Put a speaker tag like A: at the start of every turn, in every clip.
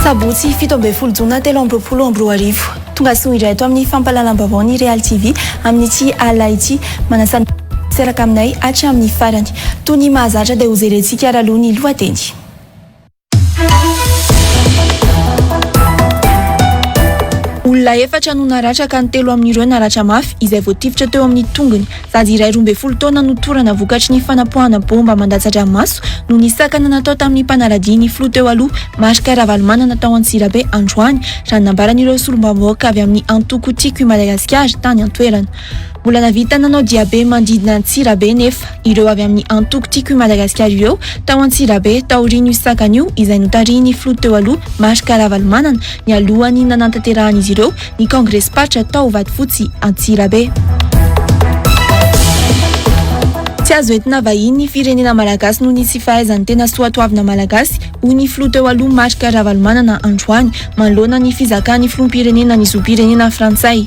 A: Sabotsy fito amby folo jona telo amby roapolo amby roa arivo tonga soa iray eto amin'ny fampalalam-baovao ny Real TV amin'ity alina ity manasana seraka aminay atry amin'ny farany toy ny mahazatra dia ho jerentsika araloha ny lohateny. Olona efatra no naratra ka ny telo amin'ireo naratra mafy izay voatifitra teo amin'ny tongony. Zaza iray 12 taona no torana vokatry ny fanapohana bomba mandatsatra maso no nisakana natao tamin'ny mpanaladia ny filoha teo aloha marika Ravalomanana tao Antsirabe androany raha nambaran'ireo solombavambahoaka avy amin'ny antoko tiako i Madagasikara tany an-toerana. Mbola navita nanao diabe mandidina Antsirabe nefa ireo avy amin'ny antoko tiako i Madagasikara ireo tao Antsirabe taorian'io sakan'io izay notarihin'ny filoha teo aloha marika Ravalomanana ny alohany nanantaterahan'izy ireo ny Congrès Patra tao Vatofotsy Antsirabe. Tsy azo entina vahiny ny firenena malagasy noho ny tsy fahaizany tena soatoavina malagasy hoy ny filoha teo aloha marika Ravalomanana androany manoloana ny fizakan'ny filoham-pirenena ny zoom-pirenena frantsay.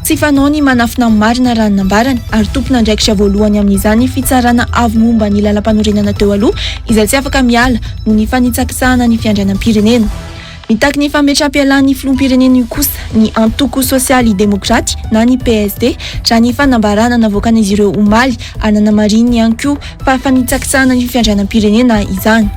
A: Tsy fanao ny manafina marina raha nambarany ary tompona andraikitra voalohany amin'izany fitsarana avy momba ny lalam-panorenana teo aloha izay tsy afaka miala noho ny fanitsakisahana ny fiandrianam-pirenena. Mitaky ny fametrahampialan'ny filoham-pirenena io kosa ny antoko sosialy demokraty na ny PSD raha ny fanambarana navoakan'izy ireo omaly ary nanamariny ihany koa fa fanitsakisahana ny fiandrianam-pirenena izany.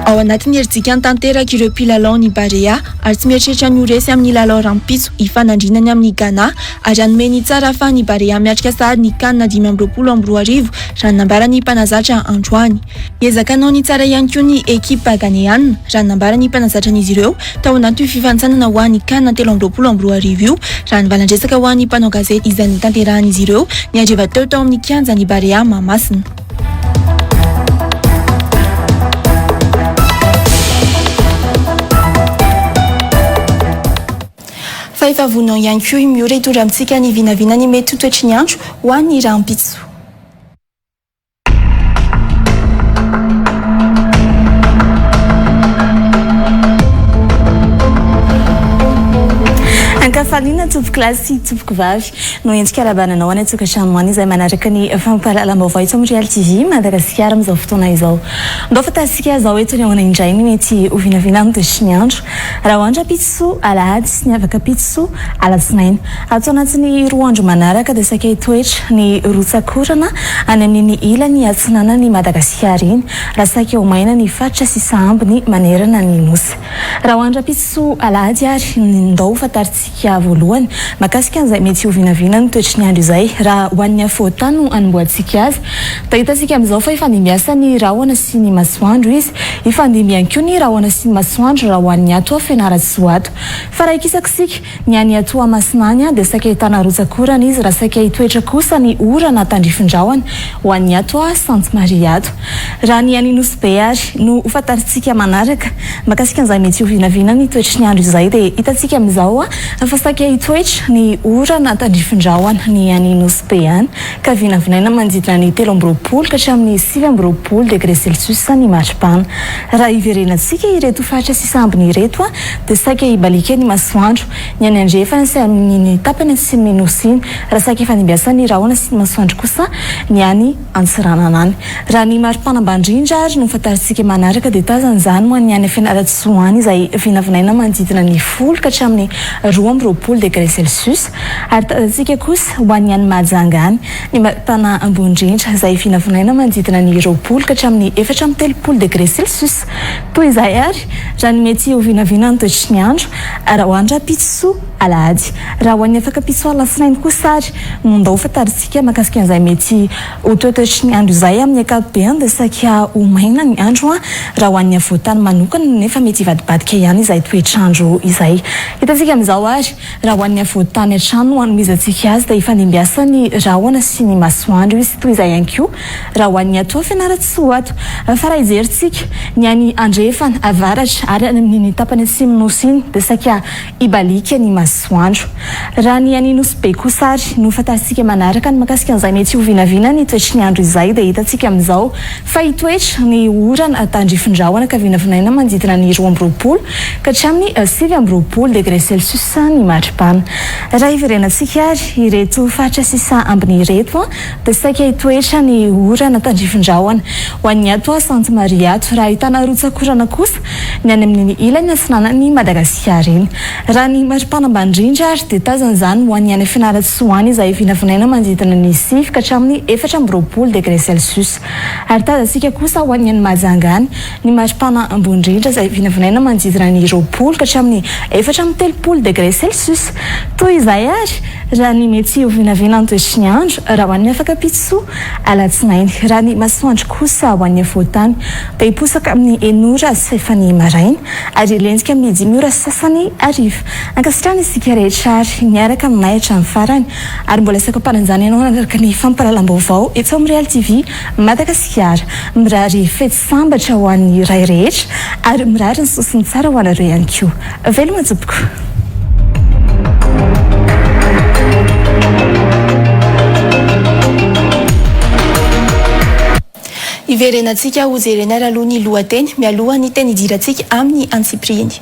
A: Ao anatin'ny herijikany tanteraka ireo mpilalao ny Barea ary tsy mieritreritra ny horesy amin'ny lalao rampitso hifanandrinany amin'ny Ghana ary hanome ny tsara fa ny Barea miatrika sahady ny CAN 2020 amby roa arivo raha nambarany mpanazatra androany. Ezakanao ny tsara ihany koa ny ekipa ghanéenne raha nambarany mpanazatran'izy ireo tao anaty fifantsana ho an'ny CAN 2020 amby roa arivo io raha nivalandresaka ho an'ny mpanao gazety izay nitanterahan'izy ireo ny hariva teo amin'ny kianja ny Barea Mahamasina. Fahefavonao ihany koa miora hitondra amintsika ny vinavina ny mety toetry ny andro ho an'ny rampitso. Ankafarina tsopoko lasy tsopoko vavy no endrika arabananao any atsoka tranoany izay manaraka ny fampalalam-baovao eto amin'ny Real TV Madagasikara amin'izao fotoana izao. Ndao fatasika zao eto ny ahoana indray ny mety ho vinavina amin'ny toetry ny andro. Raha hoandra pitso alahady sy ny avaka pitso alatsinainy. Ato anatin'ny roa andro manaraka dia saika toetra ny rotsakorana any amin'ny ilany atsinana ny Madagasikara iny. Raha saika ho maina ny faritra sy sambo ny manerana ny nosy. Raha hoandra pitso alahady ary ndao fataritsika voalohany makasika an'izay mety ho vinavina ny toetry ny andro izay raha ho an'ny afoatany no anomboantsika azy. Tahitantsika amin'izao fa ifandimbiasa ny rahona sy ny masoandro izy ifandimby ihany koa ny rahona sy ny masoandro raha ho an'ny ato Fianarantsoato. Fa raha ikisakisika ny any ato Masinany dia saika ahitana rotsakorana izy raha saika hitoetra kosa ny orana tandrifindrahona ho an'ny ato Sainte Marie ato. Raha ny any Nosy ary no hofantaritsika manaraka makasika an'izay mety ho vinavina ny toetry ny andro izay dia hitantsika amin'izao fa saika hitoetra ny orana tandrifindrahona ny any Nosy any ka vinavinaina manodidina ny 13 ka hatramin'ny 9 degré Celsius ny marsipana. Raha iverenantsika ireto faritra sy sambony ireto dia saika hibalika ny masoandro ny any andrefana sy amin'ny tapany sy ny nosy iny raha saika ifandimbiasa ny rahona sy ny masoandro kosa ny any Antsiranana any. Raha ny marsipana ambandrindra ary no fantaritsika manaraka dia tazan'izany moa ny any Fianarantsoa izay vinavinaina manodidina ny 10 ka hatramin'ny 12 degré Celsius ary tazantsika kosa ho an'ny any Mahajanga any ny marsipana ambondrindra izay vinavinaina manodidina ny 20 ka hatramin'ny 4 degré Celsius. Toy izay ary raha ny mety ho vinavina ny toetry ny andro raha hoandra pitso alahady. Raha ho an'ny afaka pitso alatsinainy kosa ary no ndao fantaritsika makasika an'izay mety ho toetry ny andro izay amin'ny ankapobeny dia saika ho maina ny andro raha ho an'ny avoatany manokana nefa mety hivadibadika ihany izay toetr'andro izay. Hitantsika amin'izao ary raha ho an'ny avoatany an-trano hanomezantsika azy dia ifandimbiasany rahona sy ny masoandro izy toy izay ihany koa raha ho an'ny atao fianara-tsoato fa raha ijeritsika ny any andrefana avaratra ary any amin'ny tapany atsimon'nosy iny dia saika ibalika ny masoandro raha ny any nosy be kosa ary no fatasika manaraka ny makasika an'izay mety ho vinavina ny toetry ny andro izay dia hitantsika amin'izao fa hitoetra ny orana tandrifindrahona ka vinavinaina manodidina ny 20 ka hatramin'ny 7 degré celsius ny maripana raha iverenantsika ary ireto fatra sisa ambiny ireto dia saika hitoetra ny orana tandrifindrahona ho an'ny ato Sainte Marie ato raha ahitana rotsakorana kosa ny any amin'ny ilany atsinanany Madagasikara iny raha ny maripana ambandrindra ary dia tazana izany ho an'ny any fianara-tsoany izay vinavinaina manodidina ny 9 ka hatramin'ny 14 degré celsius ary tazantsika kosa ho an'ny any Mahajanga ny maripana ambondrindra izay vinavinaina manodidina ny 20 ka hatramin'ny 13 degré celsius toy izay ary raha ny mety ho vinavina ny toetry ny andro raha ho an'ny afaka pitso alatsinainy raha ny masoandro kosa ho an'ny avoatany dia hiposaka amin'ny 1 sy efany maraina ary ilenzika amin'ny 5 sasany ariva ankasitrana isika rehetra ary miaraka aminay hatramin'ny farany ary mbola sakaparan'izany ianao nanaraka ny fampahalalam-baovao eto amin'ny Real TV Madagasikara mirary fety sambatra ho an'ny ray rehetra ary mirary ny sosiny tsara ho anareo ihany koa veloma tsopoko.
B: Iverenantsika ho jerena aloha ny lohateny mialoha ny teny idirantsika amin'ny antsiprieny.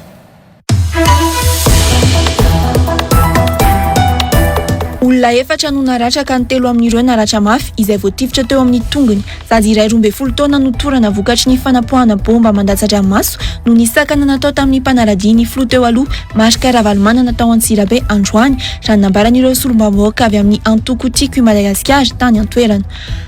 B: Olona efatra no naratra ka ny 3 amin'ireo naratra mafy izay voatifitra teo amin'ny tongony. Zaza iray 12 taona no torana vokatry ny fanapohana bomba mandatsa-dranomaso no nisakana natao tamin'ny mpanaladia ny filoha teo aloha marika Ravalomanana tao Antsirabe androany raha nambaran'ireo solombavôka avy amin'ny antoko tiako i Madagasikara tany an-toerana.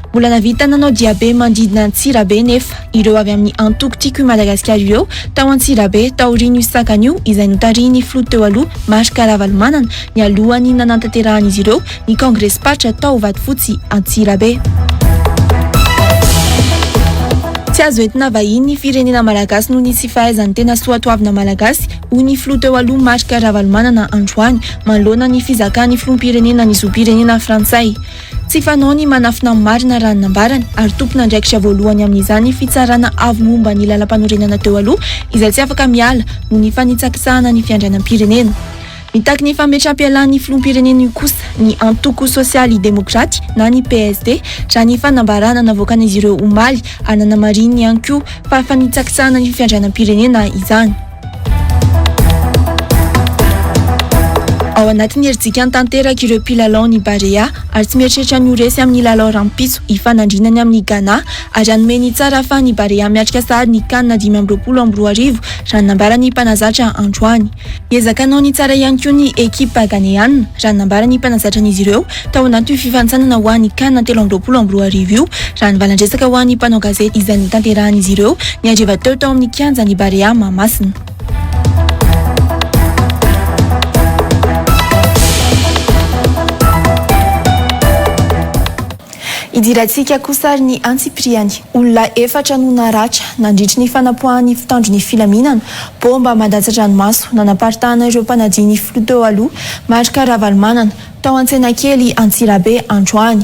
B: Mbola navita nanao diabe mandidina Antsirabe nefa ireo avy amin'ny antoko tiako i Madagasikara ireo tao Antsirabe taorian'io sakan'io izay notariany filoha teo aloha marika Ravalomanana ny alohany nanantanterahany ireo ny Congrès Patra tao Vatofotsy Antsirabe. Tsy azo entina vahiny ny firenena malagasy no nisy fahaizany tena soatoavina malagasy ho ny filoha teo aloha marika Ravalomanana androany manoloana ny fizakany filoham-pirenena ny zoom-pirenena frantsay. Tsy fanao ny manafina marina raha nambarany ary tompona andraikitra voalohany amin'izany fitsarana avy momba ny lalam-panorenana teo aloha izay tsy afaka miala no ny fanitsakisahana ny fiandrianam-pirenena. Mitaky ny fametrahampialan'ny filoham-pirenena io kosa ny antoko sosialy demokraty na ny PSD raha ny fanambarana navoakan'izy ireo omaly ary nanamariny ihany koa fa fanitsakisahana ny fiandrianam-pirenena izany. Ao anatin'ny herijikany tanteraka ireo mpilalao ny Barea ary tsy mieritreritra ny horesy amin'ny lalao rampitso hifanandrinany amin'ny Ghana ary anomeny tsara fa ny Barea miatrika sahady ny CAN 2022 raha nambarany mpanazatra androany. Ezakanao ny tsara ihany koa ny ekipa ghanéenne raha nambarany mpanazatran'izy ireo tao anaty fifantsana ho an'ny CAN 2022 io raha nivalandresaka ho an'ny mpanao gazety izay nitanterahan'izy ireo ny hariva teo amin'ny kianja ny Barea Mahamasina. Idirantsika kosa ary ny Antsipriany. Olona efatra no naratra nandritry ny fanapohan'ny fitandron'ny filaminana bomba mandatsa-dranomaso nanaparitahana ireo mpanadia ny filoha teo aloha marika Ravalomanana tao Antsenakely Antsirabe androany.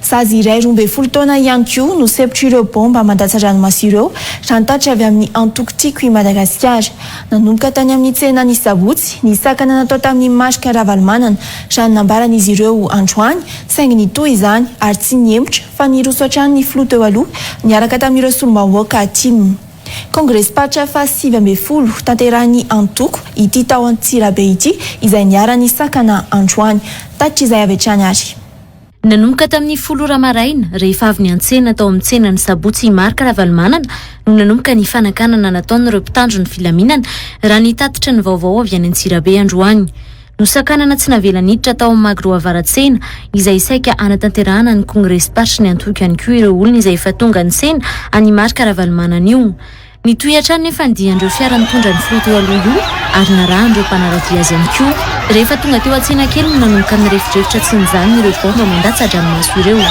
B: Zaza iray 12 taona ihany koa no sepitra ireo bomba mandatsa-dranomaso ireo raha nitatra avy amin'ny antoko tiako i Madagasikara. Nanomboka tany amin'ny tsena ny Sabotsy ny sakana natao tamin'ny marika Ravalomanana raha nambaran'izy ireo androany saingy nitoy izany ary tsy niembotra fa niroso hatrany ny filoha teo aloha niaraka tamin'ireo solombavôka atim. Congrès Patra fa 7 tanterahany antoko ity tao Antsirabe ity izay niarany sakana androany tatra izay avy hatrany ary.
C: Nanomboka tamin'ny 10 ramaraina rehefa avy niantsena tao amin'ny tsena ny Sabotsy marika Ravalomanana no nanomboka ny fanakanana nataon'ireo mpitandro ny filaminana raha nitatitra ny vaovao avy any Antsirabe androany. Nosakanana tsy navela niditra tao amin'ny magro avaratsena izay saika anatanterahana ny Congrès Patra ny antoko ihany koa ireo olona izay efa tonga nisena any marika Ravalomanana io. Nitoy hatrany nefa nidiandreo fiara nitondra ny filoha teo aloha io ary narahandreo mpanaradia azy ihany koa rehefa tonga teo Antsenakely no nanomboka nirefitrefitra tsy nizany ireo bomba mandatsa-dranomaso ireo.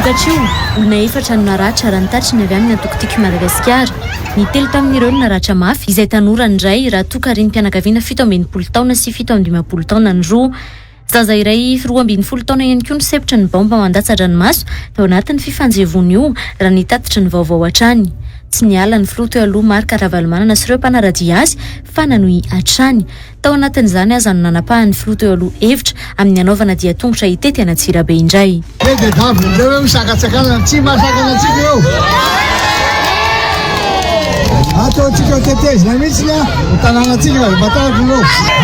C: vokatra io olona efatra no naratra raha nitatry ny avy amin'ny atokotiko Madagasikara. Ny telo tamin'ireo no naratra mafy izay tanora indray raha toa kariny mpianakaviana 17 taona sy 17 taona ny roa. Zaza iray 12 taona ihany koa nisepitra ny baomba mandatsa-dranomaso tao anatin'ny fifanjevony io raha nitatitra ny vaovao hatrany. Tsy niala ny filoha teo aloha Marc Ravalomanana sy ireo mpanaradia azy fa nanohy hatrany. Tao anatin'izany aza no nanapahany filoha teo aloha hevitra amin'ny anaovana dia-tongotra itety Antsirabe indray.
D: Ataontsika tetezina mihitsy tanànatsika batako no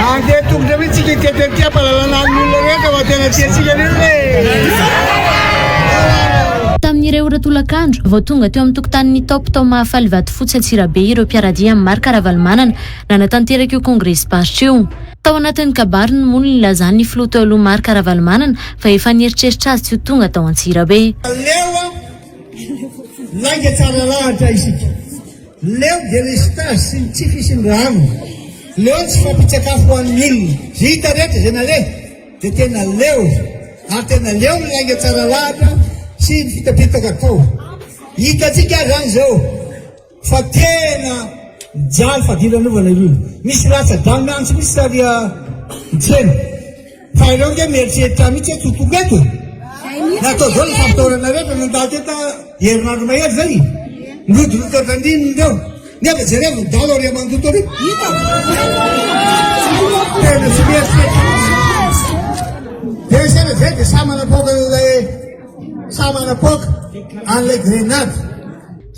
D: andeha tongotra mihitsy tsika tetetia fahalalana ny olona rehetra fa tena tiantsika
C: tamin'ireo ora tolakandro vao tonga teo amin'ny tokotanin'ny top tao mahafaly vato fotsy Antsirabe ireo mpiaradia amin'ny Marc Ravalomanana nanatanteraka io kongresy party io. Tao anatin'ny kabary ny mono nilazany ny filoha teo aloha Marc Ravalomanana fa efa nieritreritra azy tsy ho tonga tao Antsirabe.
D: Leo laika tsara lahatra isika. Leo dia restasy sy ny tsify sy ny rano. Leo tsy fampitsakafo ho an'ny olona. Hita rehetra zay naleha dia tena leo. Ary tena leo ny laika tsara lahatra sy ny fitapitaka tao. Hitatsika zany zao fa tena jaly fadiranovana io. Misy ratsa-damy any tsy misy saria tsena. Fa ireo nge mieritreritra mihitsy tsy ho tonga eto. Natao zao ny fampitorana rehetra nandalo teta herinandro mahery zay. Nodorotandriny ndeo nefa jereo dalo ary amandotory hita tena tsy mieritreritra dia sena zay dia samanapoka an'ilay samanapoka an'ilay grenade.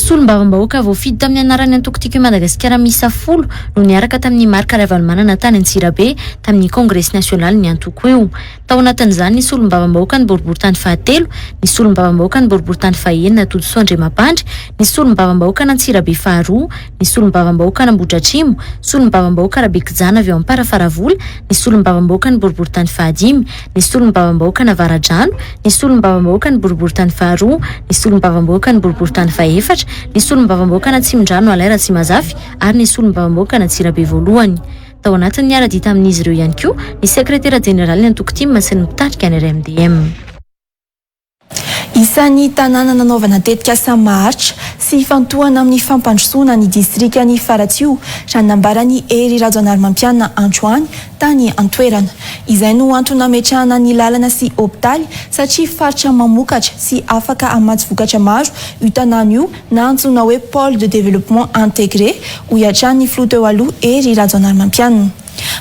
C: Solombavam-bahoaka voafidy tamin'ny anarany antokotiko Madagasikara miisa 10 no niaraka tamin'ny Marc Ravalomanana tany Antsirabe tamin'ny Congrès national ny antoko io. Tao anatin'izany ny solombavam-bahoaka ny boriboritany fahatelo, ny solombavam-bahoaka ny boriboritany fahaenina Todosoa Andriamampandry, ny solombavam-bahoaka ny Antsirabe faharoa, ny solombavam-bahoaka ny Ambohidratrimo, solombavam-bahoaka Rabekijana avy ao Amparafaravola, ny solombavam-bahoaka ny boriboritany fahadimy, ny solombavam-bahoaka ny Avaradrano, ny solombavam-bahoaka ny boriboritany faharoa, ny solombavam-bahoaka ny boriboritany fahaefatra, ny solombavam-bahoaka na Tsimondrano Alaira Tsimazafy ary ny solombavam-bahoaka na Antsirabe voalohany. Tao anatiny niara-dia tamin'izy ireo ihany koa ny sekretera jeneraly ny antoko-timma sy ny mpitarika ny RMDM.
B: Isan'ny tanàna nanaovana tetika asa maharitra sy fantohana amin'ny fampandrosoana ny distrika ny Faratsiho raha nambarany Hery Rajaonarimampianina Antoany tany Antoerana. Izay no antony nametrahana ny lalana sy hopitaly satria faritra mamokatra sy afaka hamatsy vokatra maro io tanàna io na antsoina hoe pôle de développement intégré ho iatran'ny filoha teo aloha Hery Rajaonarimampianina.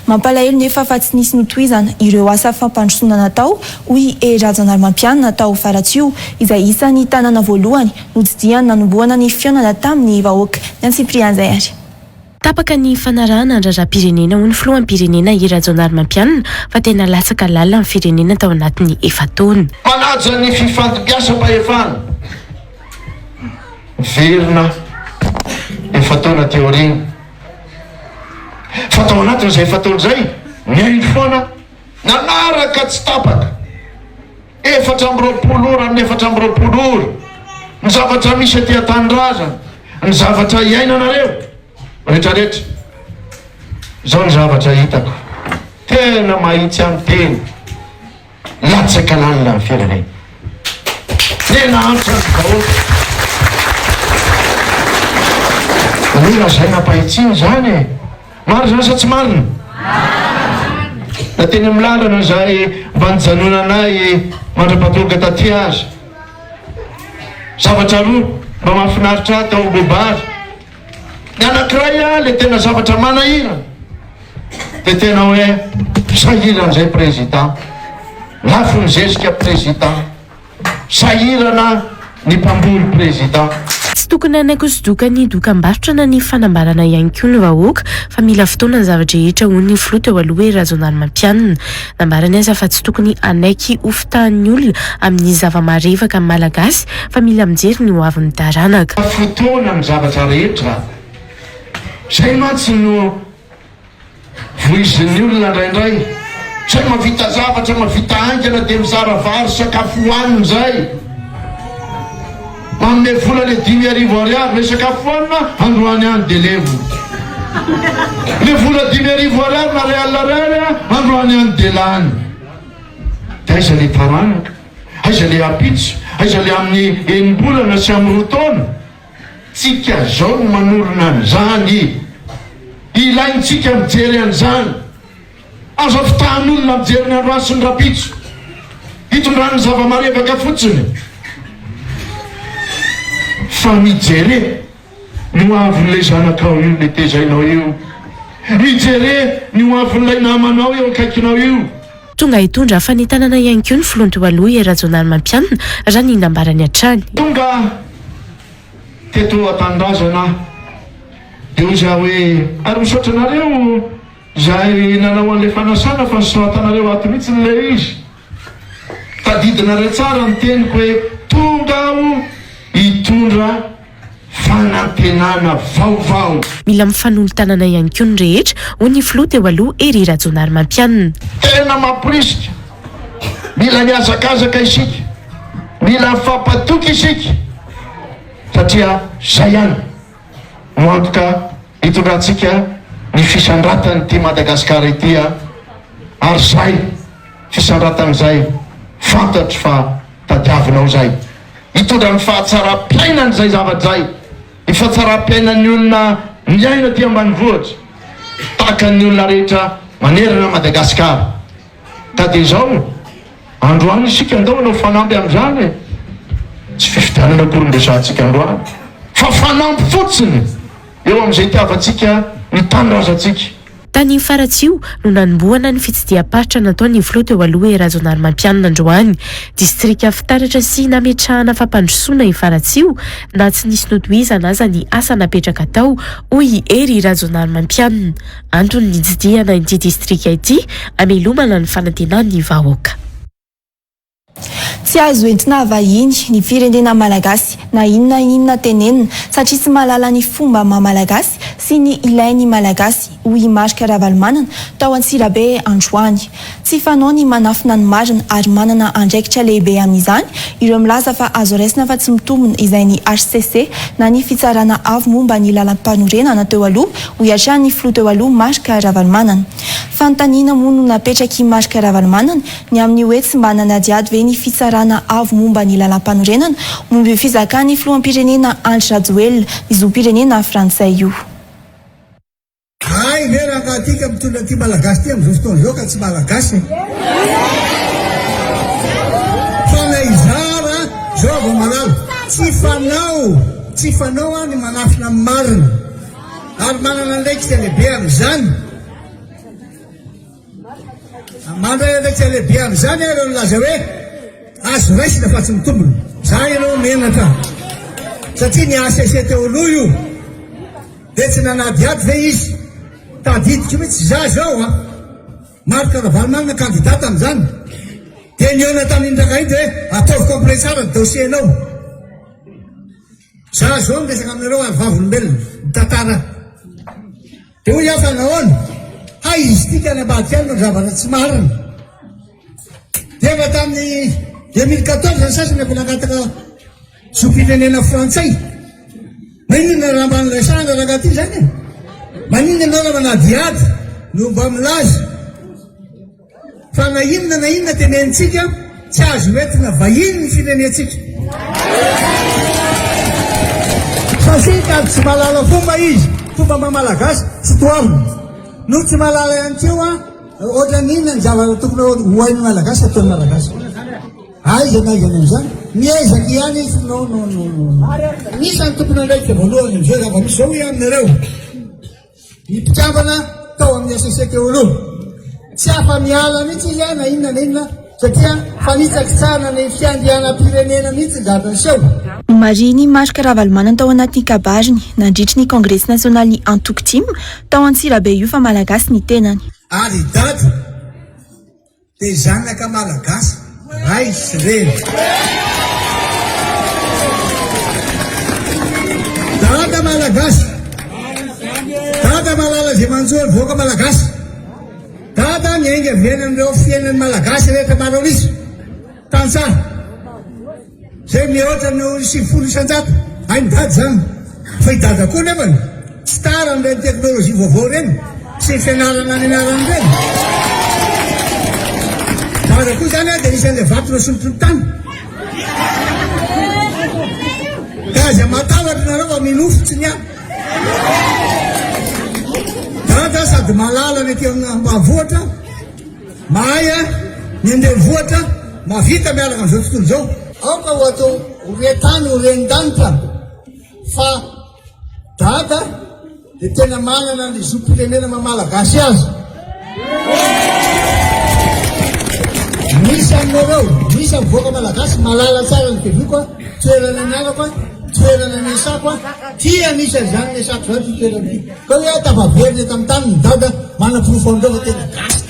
B: Mampalahelo nefa fa tsy nisy notohizana ireo asa fampandrosoana natao hoy Hery Rajaonarimampianina tao Faratsiho izay isan'ny tanàna voalohany notsidiany nanomboana ny fihaonana tamin'ny vahoaka ny Antsipriany zay ary.
E: Tapaka ny fanarahana andrara-pirenena ho ny filoham-pirenena Hery Rajaonarimampianina fa tena latsaka lalina amin'ny firenena tao anatin'ny efataona.
F: Manaja ny fifantokiasam-pahefana verina efataona teorina. Fa tao anatin'izay efataona izay miaingo foana nanaraka tsy tapaka 420 ora amin'ny 420 ora ny zavatra misy aty an-tanindrazana, ny zavatra iainanareo rehetrarehetra. Zao ny zavatra hitako tena mahitsy amin'ny teny latsaka lalina amin'ny firenena. Tena antitra ny vahoaka. Mila zay nampahitsiny zany e. Maro zany sa tsy marina? Da teny amin'ny lalana zay mba nijanona anay mandra-patoloka taty azy. Zavatra roa mba mahafinaritra tao bebary. Ny anankiray le tena zavatra manahirana dia tena hoe sahirana zay président, lafo ny zezika président, sahirana ny mpamboly président.
E: Tsy tokony anaikosodoka ny dokam-barotra na ny fanambarana ihany koa ny vahoaka fa mila fotoana ny zavatra rehetra ho ny filoha teo aloha Hery Rajaonarimampianina. Nambarany aza fa tsy tokony anaiky ho fitahan'ny olona amin'ny zava-marevaka malagasy fa mila mijery ny ho avin'ny taranaka.
F: Fotoana ny zavatra rehetra zay matsy no voizin'ny olona indraindray. Zay mavita zavatra, mavita angana dia mizara vary sakafo hohaniny zay. Manome vola le 5,000 ariary le sakafo hohanina androany any dia levo. Le vola 5,000 ariary na réal androany any dia lany. Dia aiza le taranaka, aiza le apitso, aiza le amin'ny enim-bolana sy amin'ny roa taona tsika zao no manorona an'izany ilaintsika mijery an'izany azo fitahan'olona mijery ny androany sy ny rapitso hitondrany zava-marevaka fotsiny fa mijere ny hoavin'ilay zanakao io le tezainao io mijere ny hoavin'ilay namanao eo akaikinao io
E: tonga hitondra fanitanana ihany koa ny filonto aloha erazonary mampianina raha ny nambarany hatrany
F: tonga teto atandrazana eo za hoe ary misaotra anareo zay nanao an'le fanasana fa nysoatanareo ato mihitsy n'le izy tadidinareo tsara ny teniko hoe tonga aho hitondra fanantenana vaovao
E: mila mifanolo tanana ihany koa ny rehetra ho ny filonto eo aloha ery rajonary mampianina
F: tena mampirisika mila miazakazaka isika mila mifampatoky isika satria zay ihany no antoka hitondrantsika ny fisandratany ty Madagasikara ity ary zay fisandratan'izay fantatry fa tadiavinao zay hitondra ny fahatsara-piainany zay zavatra zay ny fahatsara-piainan'ny olona miaina ty ambanivohitra tahaka ny olona rehetra manerana Madagasikara ka de zao androany isika andao anao fanampy amin'izany tsy fifidianana koron-dresantsika androany fa fanampy fotsiny eo amin'izay tiavantsika ny tanindrazantsika
E: tany Faratsio no nanomboana ny fitsidiam-paritra nataony filonto eo aloha erazonary mampianina androany distrika fitaratra sy nametrahana fampandrosoana i Faratsio na tsy nisy notohizana aza ny asa napetraka tao hoy ery razonary mampianina antony nijidiana ity distrika ity amelomana ny fanantenan'ny vahoaka
B: tsy azo entina vahiny ny firenena malagasy na inona tenenina satria tsy mahalala ny fomba maha-malagasy sy ny ilainy malagasy hoy Marika Ravalomanana tao Antsirabe androany tsy fanao ny manafina ny marina ary manana andraikitra lehibe amin'izany ireo milaza fa azo raisina fa tsy mitombona izay ny HCC na ny fitsarana avo momba ny lalam-panorenana teo aloha hoy hatrany ny filonto eo aloha Marika Ravalomanana fanontaniana moa no napetraky Marika Ravalomanana ny amin'ny hoe tsy mba nanadiady ve ny fitsarana avo momba ny lalam-panorenana momba io fizakany filoham-pirenena Andry Rajoelina ny zom-pirenena frantsay io
D: ay ve raha ngatika mitondra ty malagasy ty am'izao fotoana zao ka tsy malagasy fa na izara zao vao manalo tsy fanao ny manafina amin'ny marina ary manana andraikitra lehibe amin'izany mandray andraikitra lehibe amin'izany areo nilaza hoe azo raisina fa tsy mitombona za ianao menatra satria ny ACC teo aloha io de tsy nanadiady ve izy tadidiko mihitsy za zao Marika Ravalomanana kandidata amin'izany de niona tamin'indraka iny hoe ataovy complet tsara ny dossier-nao za zao miresaka aminareo ary vavolombelona mitantara de hoy aho fa nahoana hay izy tika ny ambadiky any no zavatra tsy marina de fa tamin'ny 2014 ny sasany ampilangataka zom-pirenena frantsay maninona raha mba niresahana raha ty zany maninona anao raha manadiady no mba milaza fa na inona tenenitsika tsy azo hoentina vahiny ny firenentsika fasika tsy malala fomba izy fomba mamalagasy tsy toavina no tsy malala ihany keo ohatra n'inona ny zavatra tokony hoainy malagasy ataony malagasy aiza naizana am'izany miezaky ihany izy no nisany tokony andraikitra voalohany am'izay zava-misy zao hoe aminareo ny mpikambana tao amin'ny ACC teo aloha tsy afa miala mihitsy izy na inona satria fanitsaky tsara ny fiandrianam-pirenena mihitsy ngatany seho
B: mariny Marika Ravalomanana tao anatin'ny kabariny nandritry ny Congrès national ny Antoktim tao Antsirabe io fa malagasy ny tenany
D: ary dady de zanaka malagasy ray sy reny dada malagasy dada malala zay manjory voaka malagasy dada miainga venan'ireo fiainan'ny malagasy rehetra manao izy tany tsara zay mihoatra no 70 isan-jato ay ny dady zany fa i dada koa nefany tsy tara n'ireny teknôlôzia vaovao reny sy fianarana ny anarany reny dada koa zany de isan'le vato no solotro ny tany aza matalatry nareo fa minofotsy ny any dada sady malala mety mavoatra mahay a ny andeha voatra mavita mialaka am'izao tontolo zao aoka ho atao horetany ho rendanitra fa dada de tena manana ny zom-pirenena mamalagasy azy misy aminareo misy amivoaka malagasy malala tsara ny teviko a toerana mialako a toerana miasako a tia misy azany miasako zao ty toerana ty ka hoe tafaveriny eto amin'ny tany ny dada manam-porofo amindreo fa tena gasy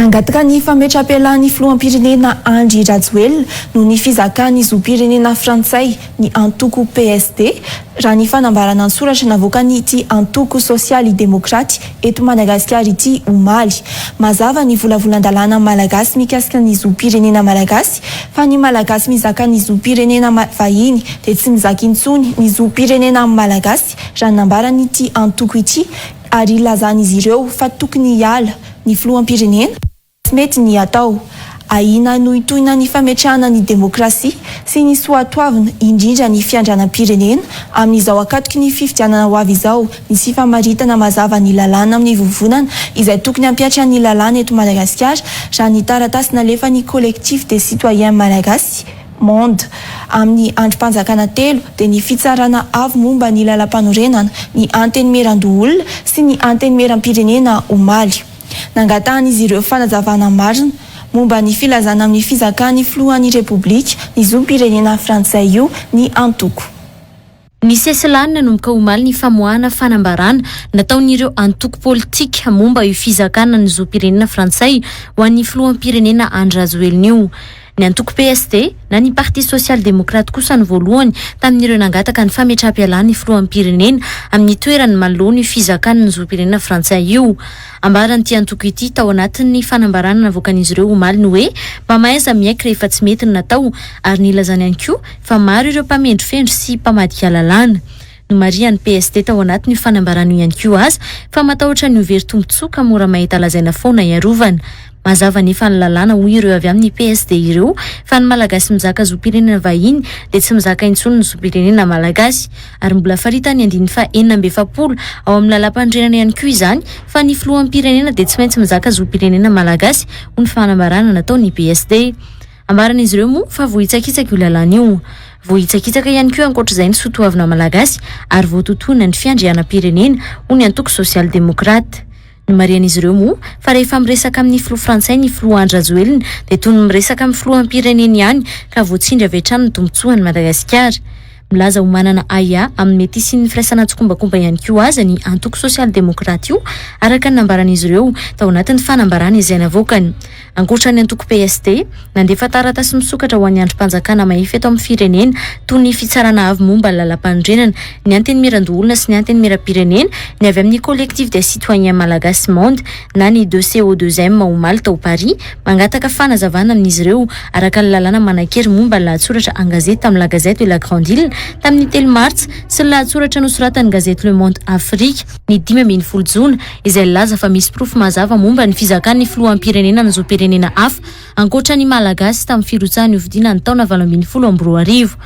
B: nangataka ny fametra-pialan'ny filoham-pirenena Andry Rajoelina no ny fizakan'ny zom-pirenena frantsay ny antoko PSD raha ny fanambarana ny soratra navoakany ity antoko sosialy demokraty eto Madagasikara ity omaly mazava ny volavolan-dalàna malagasy mikasika ny zom-pirenena malagasy fa ny malagasy mizaka ny zom-pirenena vahiny dia tsy mizaka intsony ny zom-pirenena malagasy raha nambarany ity antoko ity ary lazan'izy ireo fa tokony hiala ny filoham-pirenena mety ny atao aina no itoina ny fametrahana ny demokrasia sy ny soatoavina indrindra ny fiandranam-pirenena amin'izao akatoky ny fifidianana ho avy izao ny sy famaritana mazava ny lalàna amin'ny vovonana izay tokony hampiatra ny lalàna eto Madagasikara raha ny taratasy nalefa ny collectif des citoyens malagasy monde amin'ny androm-panjakana telo dia ny fitsarana avy momba ny lalam-panorenana ny anteny meran-doolona sy ny anteny meram-pirenena omaly nangatahan'izy ireo fanazavana marina momba ny filazana amin'ny fizakan'ny filohan'ny repoblika ny zom-pirenena frantsay io ny antoko
C: ny sesilany nanomboka omaly ny famoahana fanambarana nataon'ireo antoko politika momba io fizakana ny zom-pirenena frantsay ho an'ny filoham-pirenena Andry Rajoelina io ny antoko PSD na ny parti social démocrate kosa ny voalohany tamin'ireo nangataka ny fametraha-pialany filoham-pirenena amin'ny toerany manoloana io fizakana ny zom-pirenena frantsay io ambaran'ity antoko ity tao anatin'ny fanambarana navoakan'izy ireo omaly ny hoe mpamaiza miaika rehefa tsy mety ny natao ary nilazany ihany koa fa maro ireo mpamendrifendry sy mpamadika lalàna no marian'ny PSD tao anatin'ny fanambarana ihany koa azy fa matahotra ny overy tombotsoka mora mahita lazaina foana iarovana mazava nefa ny lalàna hoy ireo avy amin'ny PSD ireo fa ny malagasy mizaka zom-pirenena vahiny dia tsy mizaka intsony ny zom-pirenena malagasy ary mbola faritany andiny fa 470 ao amin'ny lalam-pandrenana ihany koa izany fa ny filoham-pirenena dia tsy maintsy mizaka zom-pirenena malagasy ho ny fanambarana nataony PSD ambaran'izy ireo moa fa vohitsakitsaka io lalàna io vohitsakitsaka ihany koa ankoatr'izay ny soatoavina malagasy ary voatotoana ny fiandrianam-pirenena ho ny antoko social démocrate ny marian'izy ireo moa fa rehefa miresaka amin'ny filoha frantsay ny filoha Andry Rajoelina dia toy ny miresaka amin'ny filoham-pirenena ihany ka voatsindry avy hatrany ny tombotsoan'ny Madagasikara milaza ho manana AIA amin'ny mety sy ny firaisana tsokombakomba ihany koa aza ny antoko social démocrate io araka ny nambaran'izy ireo tao anatin'ny fanambarana izay navoakany ankoatra ny antoko PSD nandefa taratasy misokatra ho an'ny androm-panjakana mahify eto amin'ny firenena toy ny fitsarana avy momba ny lalam-pandrenana ny anteny meran-doolona sy ny anteny meram-pirenena ny avy amin'ny collectif des citoyens malagasy monde na ny 2CO2M omaly tao Paris mangataka fanazavana amin'izy ireo araka ny lalàna manan-kery momba ny lahatsoratra an-gazety tamin'ny la gazette la grande île tamin'ny 3 martsa sy ny lahatsoratra nosoratan'ny gazety Le Monde Afrique ny 15 jona izay laza fa misy profo mazava momba ny fizakan'ny filoham-pirenena ny zom-pirenena hafa ankoatra ny malagasy tamin'ny firotsahany hovidiana ny taona 2024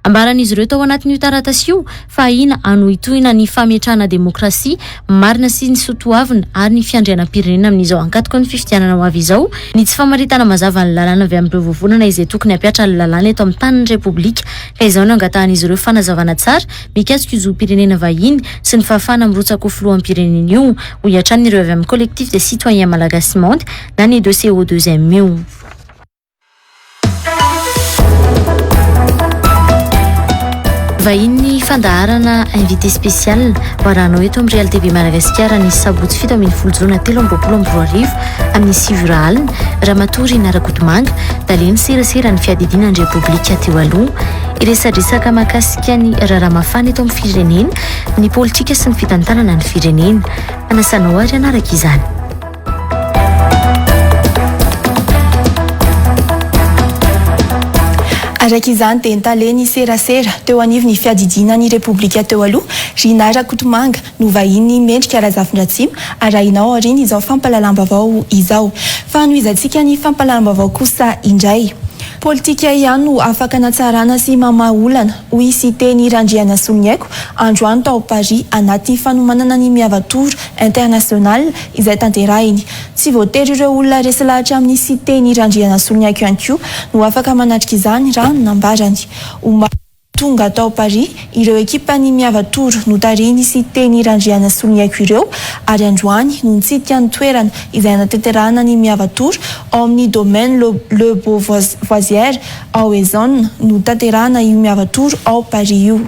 C: ambaran'izy ireo tao anatin'io taratasy io fa ina anohitoina ny fametrahana demokrasia marina sy ny soatoavina ary ny fiandrianam-pirenena amin'izao ankatoko ny fifidianana ho avy izao ny tsy famaritana mazava ny lalàna avy amin'ireo vovonana izay tokony hampiatra ny lalàna eto amin'ny tanin'ny repoblika ka izao no angatahan'izy ireo fanazavana tsara mikasika io zom-pirenena vahiny sy ny fahafahana mirotsaka ho filoham-pirenena io ho hiatran'ireo avy amin'ny collectif des citoyens malagasy monde na ny 2CO2M io vahiny fandaharana invité spécial hoarahanao eto amin'ny Real TV Madagasikara ny sabotsy 7 jona 3 amin'ny 7 alina ramatory narakotomanga daleny serasera ny fiadidinan'ny repoblika teo aloha iresadresaka mahakasika ny raharamafana eto amin'ny firenena ny politika sy ny fitantanana ny firenena anasanao ary anaraka izany
B: araka izany dia nitaleny serasera teo anivy ny fiadidinan'ny repoblika teo aloha Rina Rakotomanga no vahiny mendrika Razafindratsima ary rahinao ariny izao fampalalambavao izao fa nohizantsika ny fampalalambavao kosa indray politika ihany no afaka natsarana sy mamaolana hoy sy teny Randriana Soloniaiko androany tao Paris anaty fanomanana ny miavatory international izay tanterahiny. Tsy voatery ireo olona resy lahatra amin'ny sy teny Randriana Soloniaiko ihany koa no afaka manatrika izany raha nambarany. Tonga tao Paris ireo ekipa ny miavatory no tariny sy teny Randriana Soloniaiko ireo ary androany no nitsidika ny toerana izay natanterahana ny miavatory ao amin'ny domaine le Beauvoisier ao Ezone no tanterahana io miavatory ao Paris io.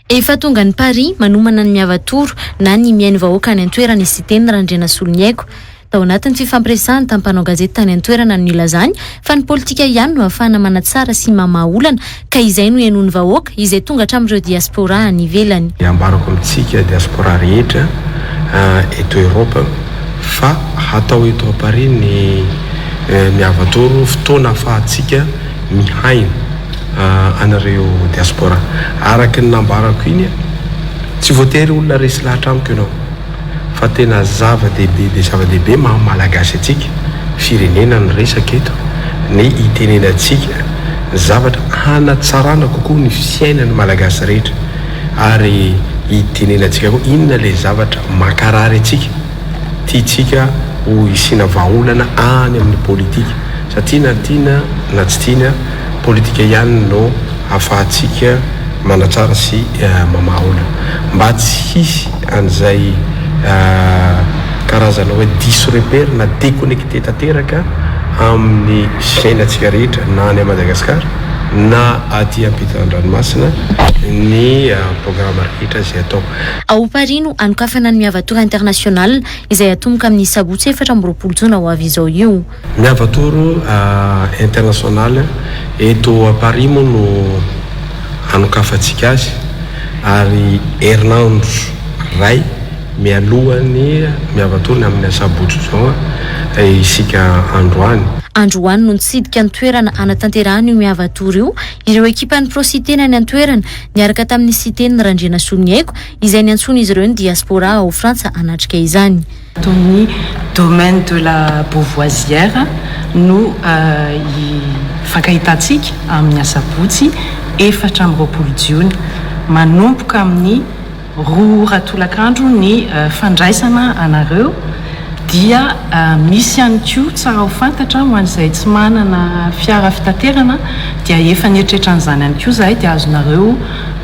C: Efa tonga ny Paris manomana ny miavatory na ny miainy vahoaka any an-toerana sy teny Randriana Soloniaiko. Tao anatin'ny fifampiresahany tampanao gazety tany an-toerana no ilazany fa ny politika ihany no ahafahana manatsara sy mamaolana ka izay no ihainoany vahoaka izay tonga hatramin'ireo diaspora any ivelany.
G: Ambarako amintsika diaspora rehetra eto Europa fa hatao eto Paris ny miavatory fotoana ahafahantsika mihaina anareo diaspora. Araka ny nambarako iny tsy voatery olona resy lahatra amiko ianao fa tena zava-dehibe malagasy atsika firenena ny resaka eto ny itenenantsika zavatra hanatsarana kokoa ny fiainany malagasy rehetra ary itenenantsika koa inona le zavatra makarary atsika tiatsika ho isina vahaolana any amin'ny politika satria na tsy tiana politika ihany no ahafahantsika manatsara sy mamaolana mba tsy hisy an'izay karazana hoe disrepère na déconnecté tanteraka amin'ny fiainantsika rehetra na any Madagasikara na aty ampitan-dranomasina ny programme rehetra izay atao.
C: Ao Paris no anokafana ny miavatory international izay atomboka amin'ny sabotsy 4 jona ho avy izao io.
G: Miavatory international eto a Paris moa no anokafantsika azy ary herinandro ray mialohan'ny miavatory amin'ny sabotsy zao isika androany.
C: Androany no nitsidika ny toerana anatanterahany io miavatory io ireo ekipa ny prositena ny antoerana niaraka tamin'ny siteny Randriana Soloniaiko izay ny antsony izy ireo ny diaspora ao Frantsa anatrika izany.
H: Tony domaine de la Beauvoisière no fankahitatsika amin'ny asabotsy 4 Jona manomboka amin'ny 2 ratolakandro ny fandraisana anareo dia misy ihany koa tsara ho fantatra ho an'izay tsy manana fiara fitaterana dia efa nieritrretran'izany ihany koa zahay dia azonareo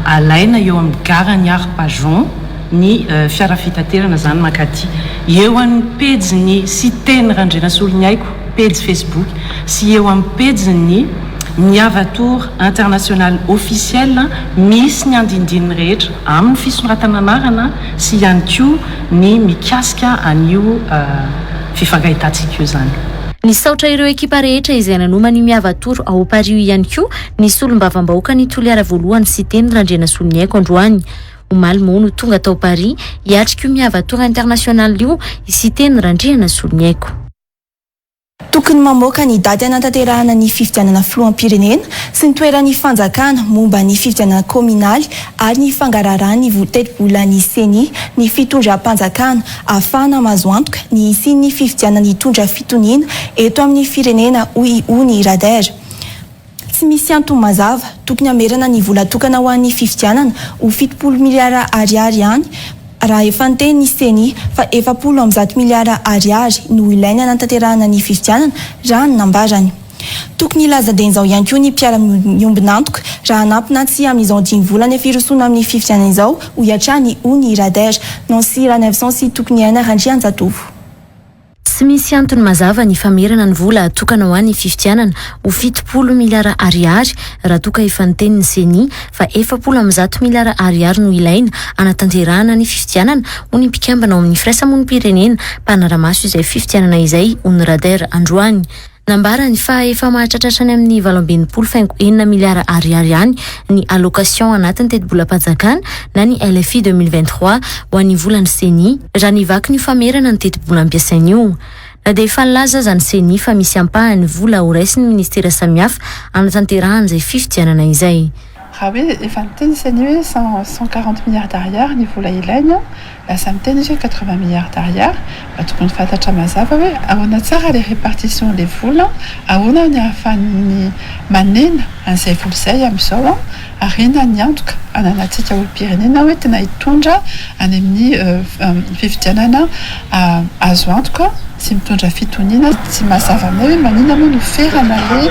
H: alaina eo amin'ny garany Arpajon ny fiara fitaterana zany makaty eo amin'ny page ny siteny Randriana Soloniaiko page Facebook sy eo amin'ny page ny miavatory international officiel misy ny andindininy rehetra amin'ny fisoratana anarana sy ihany koa ny mikasika an'io fifankahitantsika io zany.
C: Ny saotra ireo ekipa rehetra izay nanoma ny miavatory ao Paris ihany koa ny solombavam-bahoaka ny toliara voalohany sy teny Randriana Soloniaiko androany. Omaly moa no tonga tao Paris hiatrika io miavatory international io sy teny Randriana Soloniaiko.
B: Tokony mamoaka ny daty anatanterahana ny fifidianana filoham-pirenena sy ny toeran'ny fanjakana momba ny fifidianana kominaly ary ny fangararana ny votetim-bola ny seni ny fitondram-panjakana ahafahana mahazo antoka ny isian'ny fifidianana ny tondra fitoniana eto amin'ny firenena hoy ny Rader. Tsy misy antony mazava tokony hamerana ny vola tokana ho an'ny fifidianana ho 70 miliara ariary ihany raha efa niteny ny seni fa 710 miliara ariary no ilainy anatanterahana ny fifidianana raha ny nambarany. Tokony ilazadeny izao ihany koa ny mpiara-miombonantoka raha anampina tsy amin'izao 5 volana efa irosona amin'ny fifidianana izao ho iatrany ny Rader Nancy Ranevson sy tokony haina Randrianjatovo.
C: Tsy misy antony mazava ny famerana ny vola tokana ho an'ny fifidianana ho 70 miliara ariary raha toka efa niteny ny seni fa 710 miliara ariary no ilaina anatanterahana ny fifidianana ho ny mpikambana ao amin'ny firaisamonim-pirenena mpanaramaso izay fifidianana izay ho ny Rader androany. Nambarany fa efa mahatratratra ny amin'ny 7.9 miliara ariary ihany ny allocation anatin'ny teti-bola-panjakana na ny LFI 2023 ho an'ny volany seni raha nivaky ny famerana ny teti-bola ampiasaina io. Na dia efa nilaza aza ny seni fa misy ampahany vola ho raisiny ministera samihafa anatanterahana izay fifidianana izay.
I: raha hoe efa niteny seny hoe 140 milliards d'ariary ny vola ilaina lasa miteny izy hoe 80 milliards d'ariary mba tokony fantatra mazava hoe ahoana tsara le répartition le vola ahoana ny ahafahany manena an'izay vola izay amin'izao ary na ny antoka ananatsika olo-pirenena hoe tena hitondra any amin'ny fifidianana azo antoka sy mitondra fitoniana tsy mazava aminay hoe manina moa no ferana le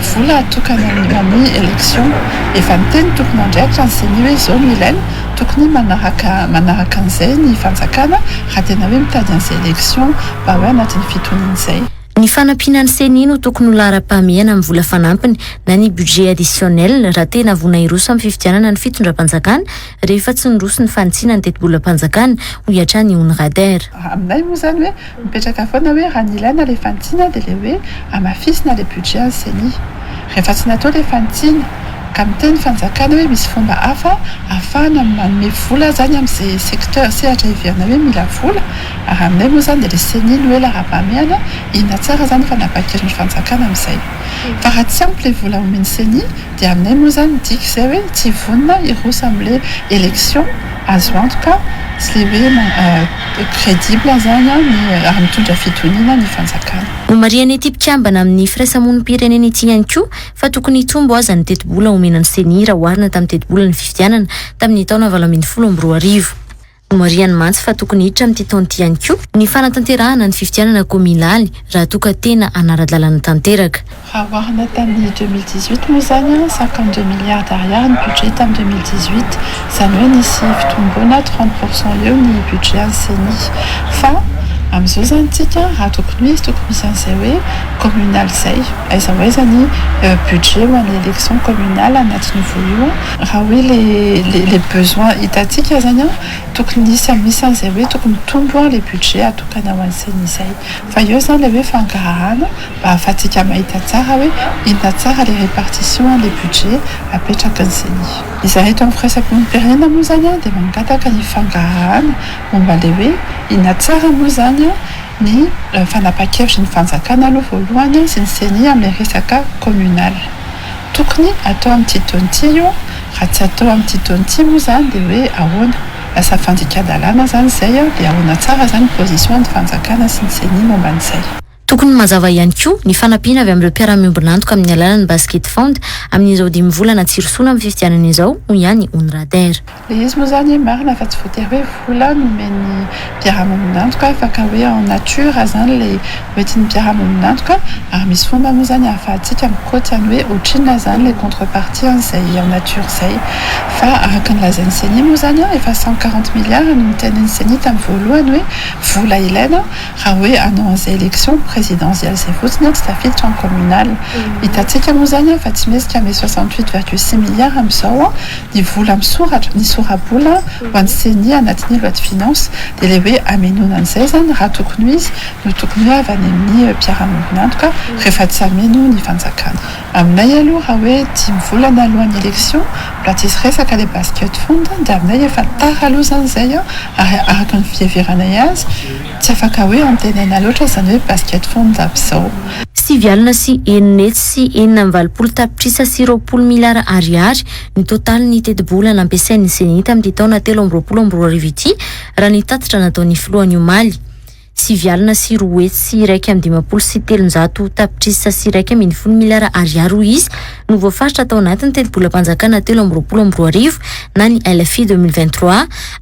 I: vola atokana amin'ny élection efa miteny tokony andraikitra nyseny hoe zao no ilaina tokony manaraka an'izay ny fanjakana raha tena hoe mitady an'izay élection mba hoe anatin'ny fitoniana izay.
C: Ny fanampiana ny seny no tokony ho lara-pahamehana amin'ny vola fanampiny na ny budget additionnel raha tena vona iroso amin'ny fifidianana ny fitondram-panjakana rehefa tsy niroso ny fanitsina ny teti-bola-panjakana ho iatrany Onrader.
I: Aminay moa zany hoe mipetraka foana hoe raha ny ilaina le fanitsina dia le hoe amafisina le budget any seny rehefa tsy natao le fanitsina ka miteny fanjakana hoe misy fomba hafa ahafahana manome vola zany amin'izay secteur sehatra iverina hoe mila vola ary aminay moa zany dia le seny no hoe lara-pahamehana inona tsara zany fanapa-kevitry ny fanjakana amin'izay fa raha tsy ampy le vola omeny seny dia aminay moa zany midika izay hoe tsy vonona iroso amin'le élection azo antoka sy le hoe crédible zany ary mitondra fitoniana ny fanjakana.
C: Mariana ety mpikambana amin'ny firaisamonim-pirenena ety ihany koa fa tokony hitombo aza ny teti-bola omenan'ny seny raha oharina tamin'ny teti-bola ny fifidianana tamin'ny taona 2014. Mariana mantsy fa tokony hiditra amin'ity taon'ity ihany koa ny fanatanterahana ny fifidianana kominaly raha toka tena anara-dalàna tanteraka.
I: Raha oharina tamin'ny 2018 moa zany 52 milliards d'ariary ny budget tamin'ny 2018 zany hoe nisy fitomboana 30% eo ny budget any seny fa amin'izao zany tsika raha tokony misy an'izay hoe communal izay aiza hoe zany budget ho an'ny élection communale anatin'ny voio raha hoe les besoins hitantsika zany tokony misy an'izay hoe tokony tombo le budget atokana ho an'ny seny izay fa eo zany le hoe fangarahana mba ahafahantsika mahita tsara hoe inona tsara le répartition le budget apetraka ny seny izahay eto amin'ny firaisamonim-pirenena moa zany dia mangataka ny fangarahana momba le hoe inona tsara moa zany ny fanapa-kevitry ny fanjakana aloha voalohany sy ny seny amin'ny resaka communal tokony atao amin'ity taon'ity io raha tsy atao amin'ity taon'ity moa zany dia hoe ahoana lasa fandika-dalàna zany izay dia ahoana tsara zany position ny fanjakana sy ny seny momba an'izay.
C: Tokony mazava ihany koa ny fanampiana avy amin'ireo mpiara-miombonantoka amin'ny alalan'ny basket fond amin'izao 10 volana tsirosoana amin'ny fifidianana izao ho ihany Onrader.
I: Le izy moa zany marina fa tsy voatery hoe vola nomeny mpiara-miombonantoka fa ka hoe en nature zany le hoentin'ny mpiara-miombonantoka ary misy fomba moa zany ahafahantsika mikaoty any hoe ohatrinona zany le contrepartie an'izay en nature izay fa araka ny lazain'ny seny moa zany efa 140 milliards no mitenen'ny seny tamin'ny voalohany hoe vola ilaina raha hoe hanao an'izay élection présidentielle zay fotsiny tsy tafiditra en communal hitantsika moa zany fa tsy mesika me 68,6 milliards amin'izao ny vola misoratra ny sora-bola ho an'ny seny anatin'ny loi de finance dia le hoe amenoana an'izay zany raha tokony izy no tokony hoe avy any amin'ny mpiara-miombonantoka rehefa tsy ameno ny fanjakana aminay aloha raha hoe 10 volana alohan'ny élection mbola tsisy resaka le basket fond dia aminay efa tara aloha zany zay ary araka ny fiheveranay azy tsy afaka hoe antenena loatra zany hoe basket fond ab'izao.
C: Sivy alina sy eninety sy 9.20 tapitrisa sy 20 miliara ariary ny totaly ny teti-bola nampiasain'ny seny tamin'ity taona 2024 ity raha ny tatitra nataon'ny filohan'ny omaly. Sivy alina sy 1 sy 1.50 sy 300 tapitrisa sy 1.10 miliara ariary izy no voafaritra tao anatin'ny teti-bola-panjakana 2024 na ny LFI 2023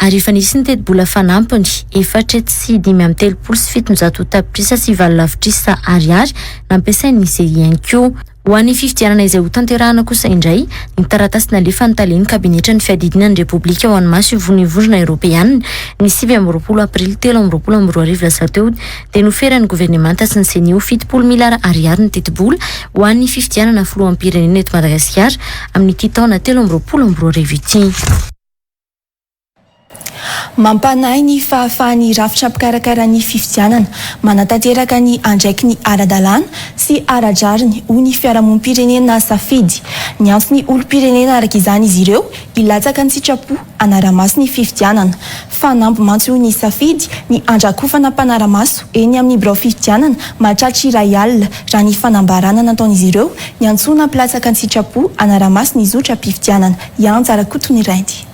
C: ary efa nisy ny teti-bola fanampiny 4 sy 5.30 sy 700 tapitrisa sy 7 ariary nampiasain'ny seny ihany koa. Ho an'ny fifidianana izay ho tanterahana kosa indray ny taratasy nalefa ny talian'ny kabinetra ny fiadidinan'ny Repoblika ho an'ny maso ivonivondrona Eoropeanina ny 7 aprily 2024 lasa teo dia noferan'ny governemanta sy ny seny 70 miliara ariary ny teti-bola ho an'ny fifidianana filoham-pirenena eto Madagasikara amin'ity taona 2024 ity.
B: Mampanahy ny fahafahan'ny rafitra mpikarakara ny fifidianana manatanteraka ny andraiky ny ara-dalàna sy ara-drariny ho ny fiarahamonim-pirenena safidy. Ny antony olom-pirenena araka izany izy ireo ilatsaka ny sitrapo anara-maso ny fifidianana. Fanamby mantso ny safidy ny andrakofana mpanara-maso eny amin'ny birao fifidianana mahatratry iray alina raha ny fanambarana nataon'izy ireo ny antsoina mpilatsaka ny sitrapo anara-maso ny zotra mpifidianana ianjara koto ny rainty.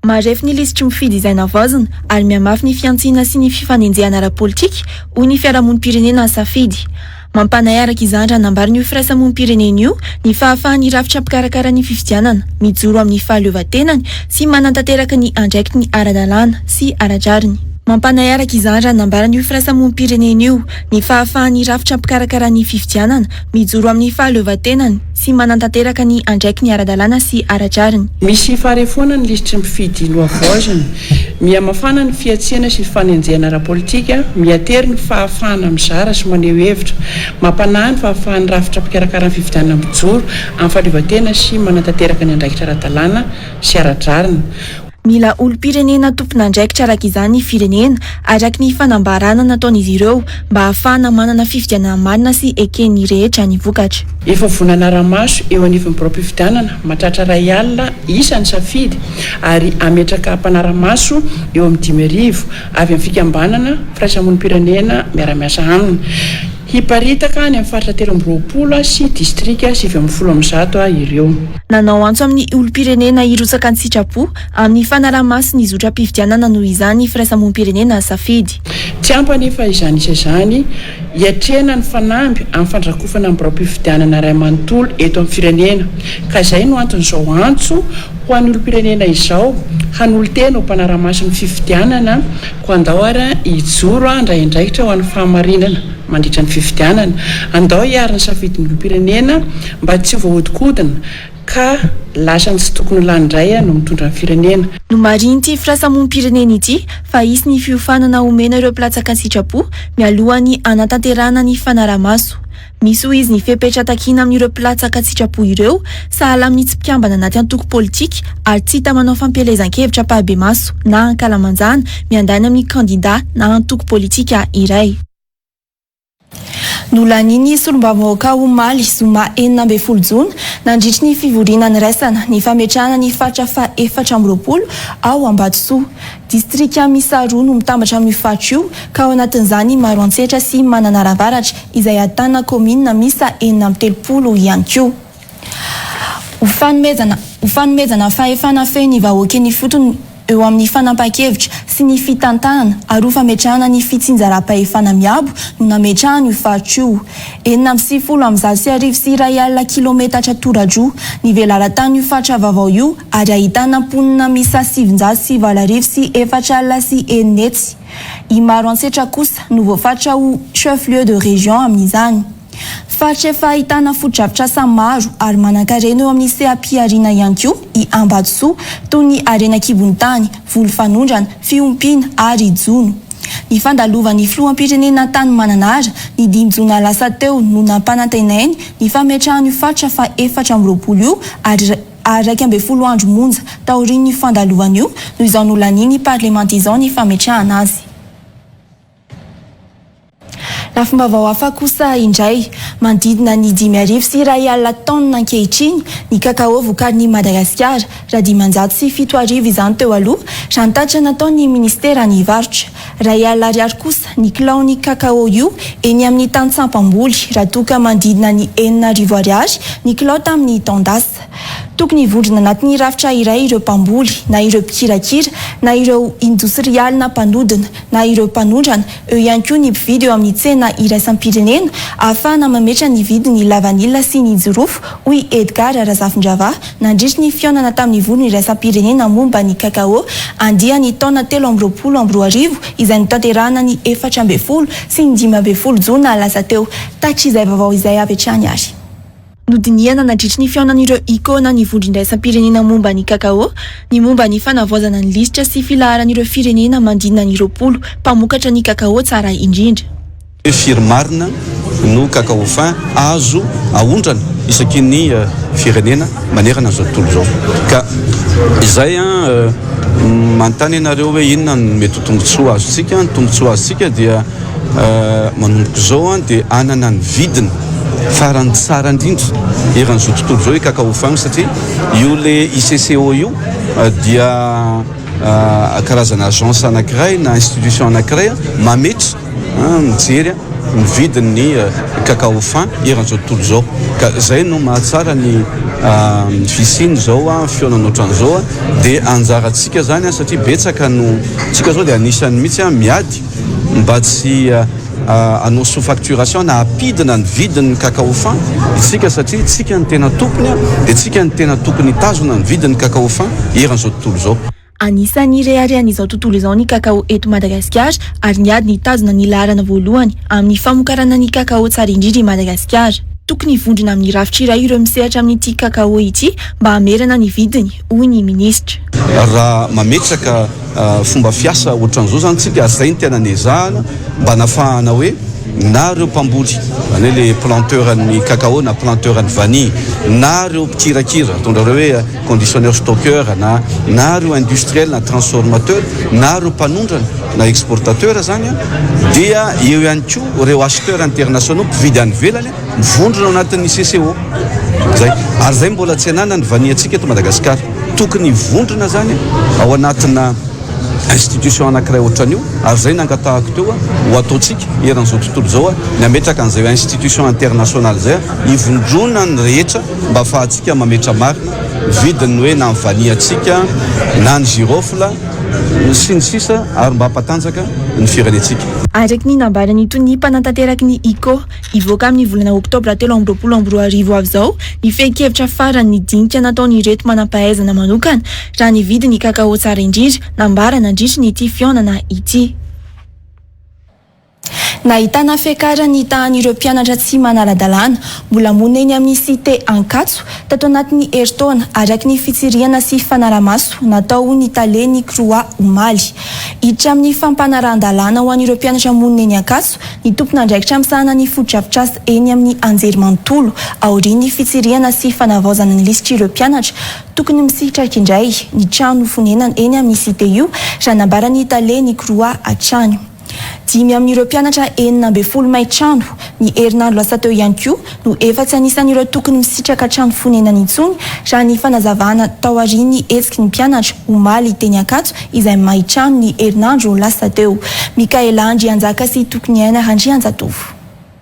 B: Marefy ny lisitry mifidy izay navazana ary miamafy ny fiantsina sy ny fifanenjehana ara-politika ho ny fiarahamonim-pirenena safidy. Mampanahy araka izany raha nambariny io firaisamonim-pirenena io ny fahafahan'ny rafitra mpikarakara ny fifidianana mijoro amin'ny fahaleovan-tenany sy manantanteraka ny andraikity ny ara-dalàna sy ara-drariny. Mampanahy araka izany raha nambarany io firaisamonim-pirenena io ny fahafahan'ny rafitra mpikarakara ny fifidianana mijoro amin'ny fahaleovan-tenany sy manantanteraka ny andraiky ny ara-dalàna sy ara-drariny.
J: Misy faharefoana ny lisitry mifidy lohavozana, miamafana ny fiatsiana sy fifanenjehana ara-politika, miatery ny fahafahana mizara sy maneho hevitra, mampanahy ny fahafahan'ny rafitra mpikarakara ny fifidianana mijoro amin'ny fahaleovan-tena sy manantanteraka ny andraikitra ara-dalàna sy ara-drariny.
B: Mila olom-pirenena tompon'andraikitra araka izany ny firenena araky ny fanambarana nataon'izy ireo mba ahafahana manana fifidianana marina sy eken'ny rehetra ny vokatra.
J: Efa vonana ara-maso eo anivon'ny birao mpifidianana mahatratra iray alina isan'ny safidy ary ametraka mpanara-maso eo amin'ny 10,000 avy amin'ny fikambanana firaisamonim-pirenena miara-miasa aminy. Hiparitaka ny amin'ny faritra 13 sy distrika 710 ireo.
B: Nanao antso amin'ny olom-pirenena irosaka ny sitrapo amin'ny fanara-maso ny zotra mpifidianana noho izany firaisamonim-pirenena safidy.
J: Tsy ampanefa izany isa izany hiatrehana ny fanamby amin'ny fandrakofana amin'ny birao mpifidianana iray manontolo eto amin'ny firenena. Ka izay no anton'izao antso ho an'ny olom-pirenena izao hanolo-tena ho mpanara-maso ny fifidianana ko andao ary hijoro indraindraikitra ho an'ny fahamarinana mandritra ny fifidianana. Andao hiarina safidin'ny olom-pirenena mba tsy ho voahodinkodina ka lasa ny tsy tokony landray no mitondra ny firenena.
B: No mariny ity firaisamonim-pirenena ity fa isy ny fiofanana omena ireo mpilatsaka ny sitrapo mialohany anatanterana ny fanara-maso. Misy ho izy ny fepetra takina amin'ireo mpilatsaka sitrapo ireo sahala amin'ny tsy mpiambana anaty antoko politika ary tsy hita manao fampielezan-kevitra pahabe maso na ankalamanjana miandaina amin'ny kandida na antoko politika iray. Nolaniny solombavambahoaka omaly zoma 9 jona nandritry ny fivoriana ny raisana ny fametrahana ny fatra fa 420 ao Ambatosoa. Distrika misa roa no mitambatra amin'ny fatra io ka ao anatin'izany maro antsetra sy mananaravaratra izay ahitana komina misa 930 ihany koa. Ho fanomezana fahefana fehiny vahoaka ny fotony eo amin'ny fanampahan-kevitra sy ny fitantanana ary ho fametrahana ny fitsinjaram-pahefana miabo no nametrahana io fatra io. 970 sy 1 kilometatra tora-droa ny velaran-tany io fatra vaovao io ary ahitana mponina misa 720 sy 4 sy 9. I maro antsetra kosa no voafatra ho chef-lieu de région amin'izany. Fatra efa ahitana foto-drafitrasa maro ary manan-karena eo amin'ny seha-piariana ihany koa i Ambatosoa toy ny arena kibon-tany, volo-fanondrana, fiompiana ary jono. Ny fandalovan'ny filoham-pirenena tany Mananara ny 5 jona lasa teo no nampanantenainy ny fametrahana io fatra fa 420 io ary 12 andro monja taorian'ny fandalovana io noho izao nolaniny parlementizao ny fametrahana azy. Lafim-baovao hafa kosa indray mandidina ny 5,000 sy 1 taonina ankehitriny ny kakao vokarin'i Madagasikara raha 500 sy 7,000 izany teo aloha raha ny tatra nataon'ny ministera ny varotra. 1 ariary kosa ny kilaon'ny kakao io eny amin'ny tany Sampamboly raha toka mandidina ny 4,000 ariary ny kilao tamin'ny taondasa. Tokony vondrona anatin'ny rafitra iray ireo mpamboly na ireo mpikirakira na ireo industrialy na mpanodina na ireo mpanondrana eo ihany koa ny mpividy eo amin'ny tsena iraisam-pirenena ahafahana mametra ny vidiny lavanila sy ny jirofo hoy Edgar Razafin-Drava nandritry ny fionana tamin'ny volo ny iraisam-pirenena momba ny kakao andia ny taona 13 izay notanterahana ny 14 sy ny 15 jona lasa teo. Takitra izay vaovao izay avy hatrany ary. Nodiniana nandritry ny fionan'ireo ikona ny vondron-draisam-pirenena momba ny kakao, ny momba ny fanavoazana ny lisitra sy filaharan'ireo firenena mandinina ny 20 mpamokatra ny kakao tsara indrindra.
K: Firmarina no kakao fin azo aondrana isaky ny firenena manerana an'izao tontolo izao. Ka izay manontany ianareo hoe inona no mety ho tombotsoa azontsika. Ny tombotsoa azontsika dia manomboka zao dia anana ny vidiny farany tsara indrindra eran'izao tontolo zao cacao fin satria io le ICCO io dia karazana agence anankiray na institution anankiray mametra mijery ny vidin'ny cacao fin eran'izao tontolo zao ka zay no mahatsara ny fisiny zao fiona ohatran'izao dia anjarantsika zany satria betsaka no tsika zao dia anisany mihitsy miady mba tsy anao sous-facturation na apidina ny vidin'ny cacao fin itsika satria tsika ny tena tompony dia tsika ny tena tokony tazona ny vidin'ny cacao fin eran'izao tontolo zao.
B: Anisany reharehan'izao tontolo izao ny cacao eto Madagasikara ary niady ny tazona ny laharana voalohany amin'ny famokarana ny cacao tsara indrindra i Madagasikara. Tokony vondrona amin'ny rafitra iray ireo misehatra amin'ity cacao ity mba hamerana ny vidiny, hoy ny ministra.
K: Raha mametraka fomba fiasa ohatran'izao zany tsika zay ny tena nezahana mba nafahana hoe na reo mpamboly zany le planteur ny cacao na planteur ny vanille na reo mpikirakira tondra reo hoe conditionneur stockeur na reo industriel na transformateur na reo mpanondrana na exportateur zany dia eo ihany koa reo acheteur internationaux mpividy any velany mivondrona ao anatin'ny CCO zay ary zay mbola tsy anana ny vanille atsika eto Madagasikara tokony vondrona zany ao anatina institution anankiray ohatran'io ary zay nangatahako teo ho ataotsika eran'izao tontolo zao ny ametraka an'izay institution internationale zay ivondrona ny rehetra mba afahantsika mametra marina vidiny hoe na ny vanille atsika na ny girofle sy ny sisa ary mba hampatanjaka ny firenetsika.
B: Araka ny nambarany itony mpanantateraky ny ICO ivoaka amin'ny volana oktobra 2024 avy zao ny fehi-kevitra farany ny dinika nataon'ireto manam-pahaizana manokana raha ny vidiny cacao tsara indrindra nambarana nandritra ity fihaonana ity. Nahitana fiakarany tahan'ireo mpianatra tsy manara-dalàna mbola monina eny amin'ny cité Ankatso tato anatin'ny herintaona araka ny fitsiriana sy fanaramaso natao ny Taleny Croix Omaly. Hiditra amin'ny fampanaran-dalàna ho an'ireo mpianatra monina eny Ankatso ny tompon'andraikitra misahana ny foto-drafitrasa eny amin'ny Anjerimanontolo aorian'ny fitsiriana sy fanavaozana ny lisitra ireo mpianatra tokony misitraka indray ny trano fonenana eny amin'ny cité io raha nambarany Taleny Croix Atrany. Dimy amin'ireo mpianatra 9 may trano ny herinandro lasa teo ihany koa no efa tsy anisan'ireo tokony misitraka trano fonenana intsony raha ny fanazavana tao aorian'ny hetsiky ny mpianatra Omaly teny Ankatso izay may trano ny herinandro lasa teo. Mikaela Andrianjaka sy tokony aina Andrianjatovo.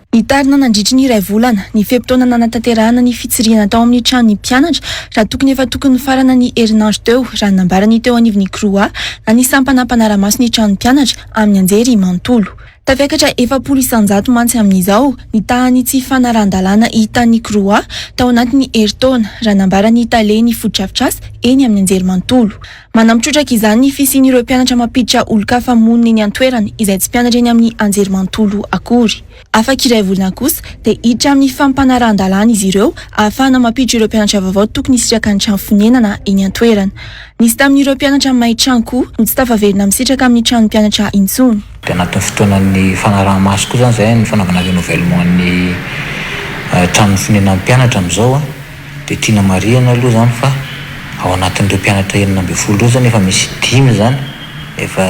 B: Nitarina nandritra ny iray volana ny feptaona nanatanterahana ny fitsiriana tao amin'ny trano ny mpianatra raha tokony efa tokony farana ny herinandro teo raha nambarany teo anivon'ny Croix na ny sampanampanaramaso ny trano ny mpianatra amin'ny Anjerimanontolo. Tafiakatra 700 mantsy amin'izao ny tahany tsy fanaran-dalàna hitan'ny Croix tao anatin'ny herintaona raha nambarany Taleny foto-drafitrasa eny amin'ny Anjerimanontolo. Manampitrotraka izany ny fisian'ireo mpianatra mampiditra olon-kafa monina eny an-toerana izay tsy mpianatra eny amin'ny Anjerimanontolo akory. Afaka iray volana kosa dia hiditra amin'ny fampanaran-dalàna izy ireo ahafahana mampiditra ireo mpianatra vaovao tokony hisitraka ny trano fonenana eny an-toerana. Nisy tamin'ireo mpianatra may trano koa no tsy tafaverina misitraka amin'ny trano mpianatra intsony.
L: Dia anatin'ny fotoanan'ny fanaraha-maso koa zany zay ny fanaovana renouvellement ny trano fonenana mpianatra amin'izao dia tiana marihana aloha zany fa ao anatin'ireo mpianatra 12 io zany efa misy 5 zany efa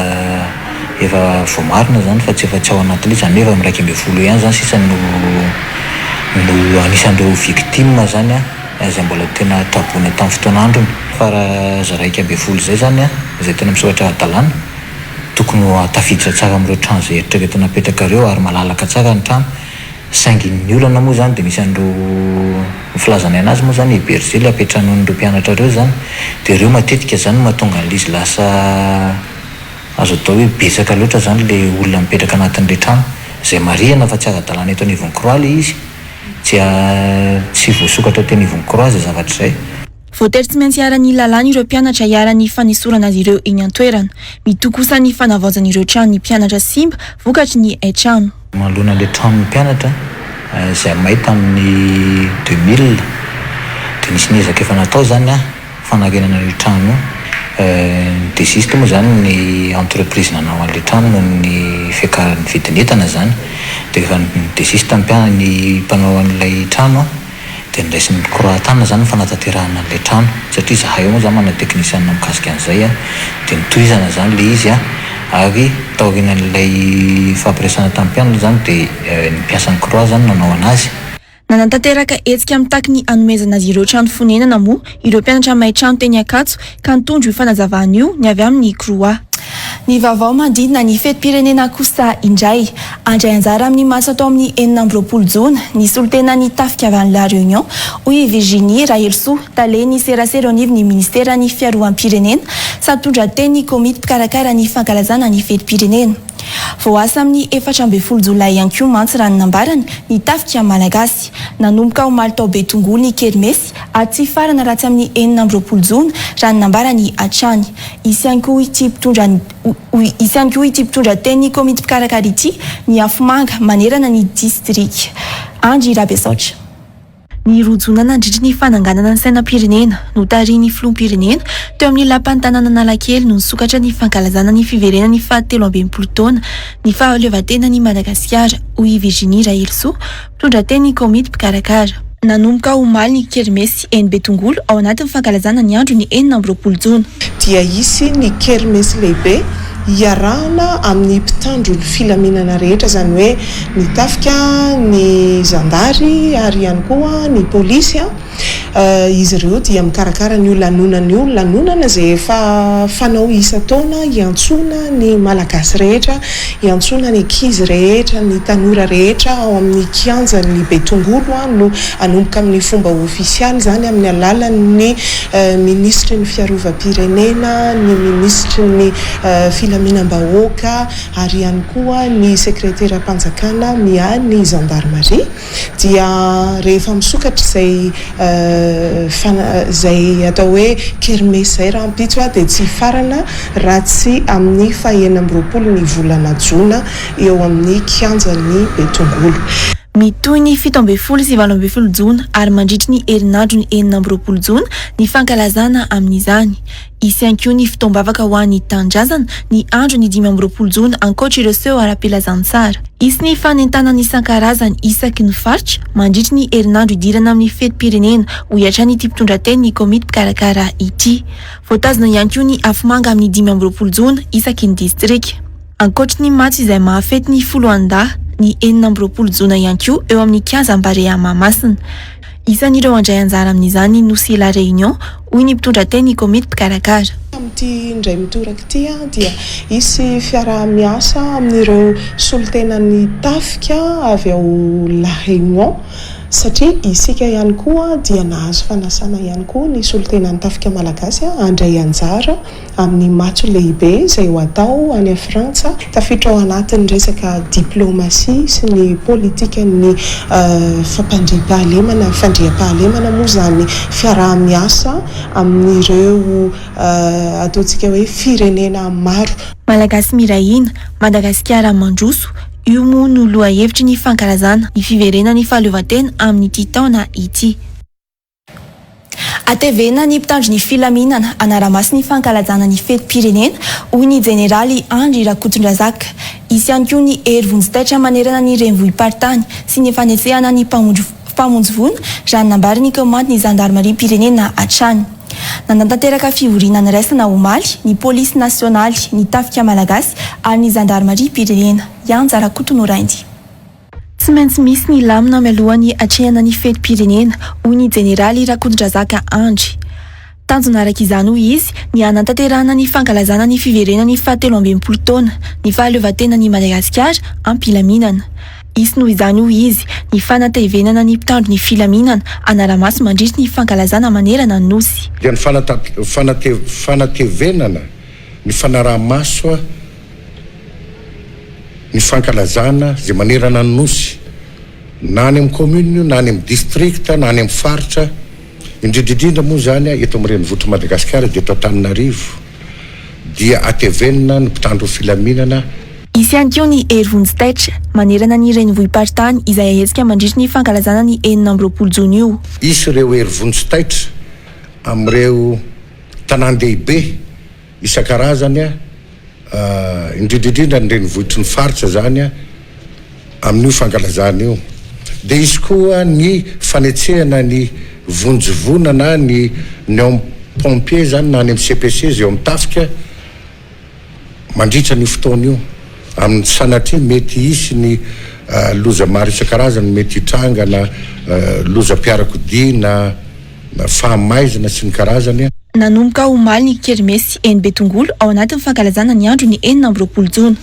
L: voamarina zany fa tsy efa tsy ao anatin'ilay zany efa miraiky 12 ihany zany sisa no anisan'ireo victime zany zay mbola tena tabony tamin'ny fotoan'androny fa raha za raiky 12 zay zany zay tena misoratra adalàna tokony tafiditra tsara amin'ireo trano zay eritrereto napetraka ireo ary malalaka tsara ny trano saingin'ny olana moa zany dia misy an'ireo filazana anazy moa zany berger le apetran'ireo mpianatra ireo zany dia ireo matetika zany mahatonga an'izy lasa azo atao hoe betsaka loatra zany le olona mipetraka anatin'ilay trano zay marihana fa tsy ara-dalàna eto anivon'ny Croix le izy tsy voasokatra teny anivon'ny Croix zay zavatra izay.
B: Voatery tsy maintsy hiara-ny lalàna ireo mpianatra hiara-ny fanesorana azy ireo eny an-toerana mitohy kosa ny fanavaozan'ireo trano ny mpianatra simba vokatry ny trano.
L: Manoloana ilay trano ny mpianatra izay may tamin'ny 2000 dia nisy niezaka efa natao zany fanarenana ilay trano dia sisy moa zany ny entreprise nanao an'ilay trano noho ny fiakaran'ny vidin'entana zany dia efa sisy tamin'ny ny mpanao an'ilay trano dia niraisin'ny Croix tany zany fanatanterahana an'ilay trano satria zahay moa zany mana teknisianina mikasika an'izay dia nitohizana zany le izy ary taorinan'ilay fampiresana tamin'ny mpianatra zany dia nipiasa ny croix zany nanao anazy.
B: Nanantanteraka hetsika amin'ny taky ny anomezana azy ireo trano fonenana moa ireo mpianatra mahay trano teny Ankatso ka nitondro io fanazavana io ny avy amin'ny croix. Ny vaovao mandidina ny fetim-pirenena kosa indray andray anjara amin'ny maso atao amin'ny 9 jona ny solotena ny tafika avy any La Réunion hoy Virginie Rahelso tale ny serasera anivo ny ministera ny fiarovam-pirenena sady tondra teny ny komity mpikarakara ny fankalazana ny fetim-pirenena. Voasa amin'ny 14 jolay ihany koa mantsy raha nambarany ny tafika malagasy nanomboka ho maly tao Betongolo ny kermesy ary tsy farana raha tsy amin'ny 9 jona raha nambarany atrany. Isy ihany koa ity mpitondra teny ny komity mpikarakara ity ny Afomanga manerana ny district Andry Rabesaotra. Ny rojona nandritra ny fananganana ny sainam-pirenena no tarihin'ny filoham-pirenena teo amin'ny lapan'ny tanàna Analakely no nisokatra ny fankalazana ny fiverenana ny 17 taona ny fahaleovantena ny Madagasikara hoy Virginie Rahelso mpitondra teny ny komity mpikarakara. Nanomboka ho maly ny kermesy eny Betongolo ao anatin'ny fankalazana ny andro ny 9 jona.
M: Dia isy ny kermesy lehibe iarahana amin'ny mpitandro ny filaminana rehetra zany hoe ny tafika ny zandary ary ihany koa ny polisy izy ireo dia mikarakara ny lanonana zay efa fanao isa taona iantsona ny malagasy rehetra iantsona ny ankizy rehetra ny tanora rehetra ao amin'ny kianja ny Betongolo no anomboka amin'ny fomba ofisialy zany amin'ny alalan'ny ministry ny fiarovam-pirenena ny ministry ny filaminam-bahoaka ary ihany koa ny sekretera mpanjakana ny gendarmerie dia rehefa misokatra zay atao hoe kermesy zay raha ampitso dia tsy farana raha tsy amin'ny 9 ny volana jona eo amin'ny kianjan'ny Betongolo.
B: Mitoy ny 17 sy 18 jona ary mandritry ny herinandro ny 9 jona ny fankalazana amin'izany. Isy ihany koa ny fitoam-bavaka ho an'ny tanindrazana ny andro ny 15 jona ankoatra ireo seho ara-pelazantsara. Isy ny fanentana ny isan-karazany isaky ny faritra mandritry ny herinandro idirana amin'ny fetim-pirenena ho hiatrany ity mpitondra teny ny komity mpikarakara ity. Voatazona ihany koa ny Afomanga amin'ny 15 jona isaky ny distrika. Ankoatra ny matso izay mahafety ny foloandaha ny 9 jona ihany koa eo amin'ny 15 Ambarea Mahamasina. Isan'ireo andray anjara amin'izany nosy La Réunion hoy ny mpitondra teny ny komity mpikarakara.
M: Amin'ity indray mitoraka ity dia isy fiara-miasa amin'ireo solotenan'ny tafika avy ao La Réunion satria isika ihany koa dia nahazo fanasana ihany koa ny solotenan'ny tafika malagasy andray anjara amin'ny matso lehibe izay ho atao any Frantsa tafiditra ao anatin'ny resaka diplomasia sy ny politika ny fandriam-pahalemana moa zany fiaraha-miasa amin'ireo ataontsika hoe firenena maro.
B: Malagasy mirahina, Madagasikara mandroso io moa no loha hevitry ny fankalazana ny fiverenana ny fahaleovantena amin'ity taona ity. Atevena ny mpitandro ny filaminana anaramasy ny fankalazana ny fetim-pirenena hoy ny jeneraly Andry Rakotondrazaka. Isy ihany koa ny hery vonjitaitra manerana ny renivohim-paritany sy ny fanetsehana ny mpamonjy voina raha nambary ny komandy ny gendarmerie pirenena hatrany. Nanantanteraka fivoriana raisina omaly ny polisy nasionaly ny tafika malagasy ary ny gendarmerie pirenena Yanja Rakotonoraindy. Tsy maintsy misy ny lamina mialohan'ny atrehana ny fetim-pirenena hoy ny jeneraly Rakotondrazaka Andry. Tanjona araka izany hoy izy ny anantanterahana ny fankalazana ny fiverenana ny 17 taona ny fahaleovantena ny Madagasikara ampilaminana. Isy noho izany hoy izy ny fanatevenana ny mpitandro ny filaminana anaramasy mandritry ny fankalazana manerana nosy.
N: Dia ny fanatevenana ny fanaraha-maso ny fankalazana zay manerana nosy na any amin'ny commune na any amin'ny district na any amin'ny faritra indrindrindrindra moa zany eto amin'ny renivohitry Madagasikara dia eto Antananarivo dia atevenana ny mpitandro filaminana.
B: Isy ihany koa ny hery vonjitaitra manerana ny renivohim-paritany izay ahetsika mandritry ny fankalazana ny 9 jona io.
N: Isy ireo hery vonjitaitra amin'ireo tanàn-dehibe isan-karazany indrindrindrindra ny renivohitry ny faritra zany amin'io fankalazana io. Dia isy koa ny fanetsehana ny vonjovonana ny pompier zany na any amin'ny CPC zay eo amin'ny tafika mandritra ny fotoana io amin'ny sanatria mety isy ny loza maro isan-karazany mety hitranga na loza mpiarakodia na fahamaizana sy ny karazany
B: nanomboka omaly ny kermesy eny Betongolo ao anatin'ny fankalazana ny andro ny 4 jona.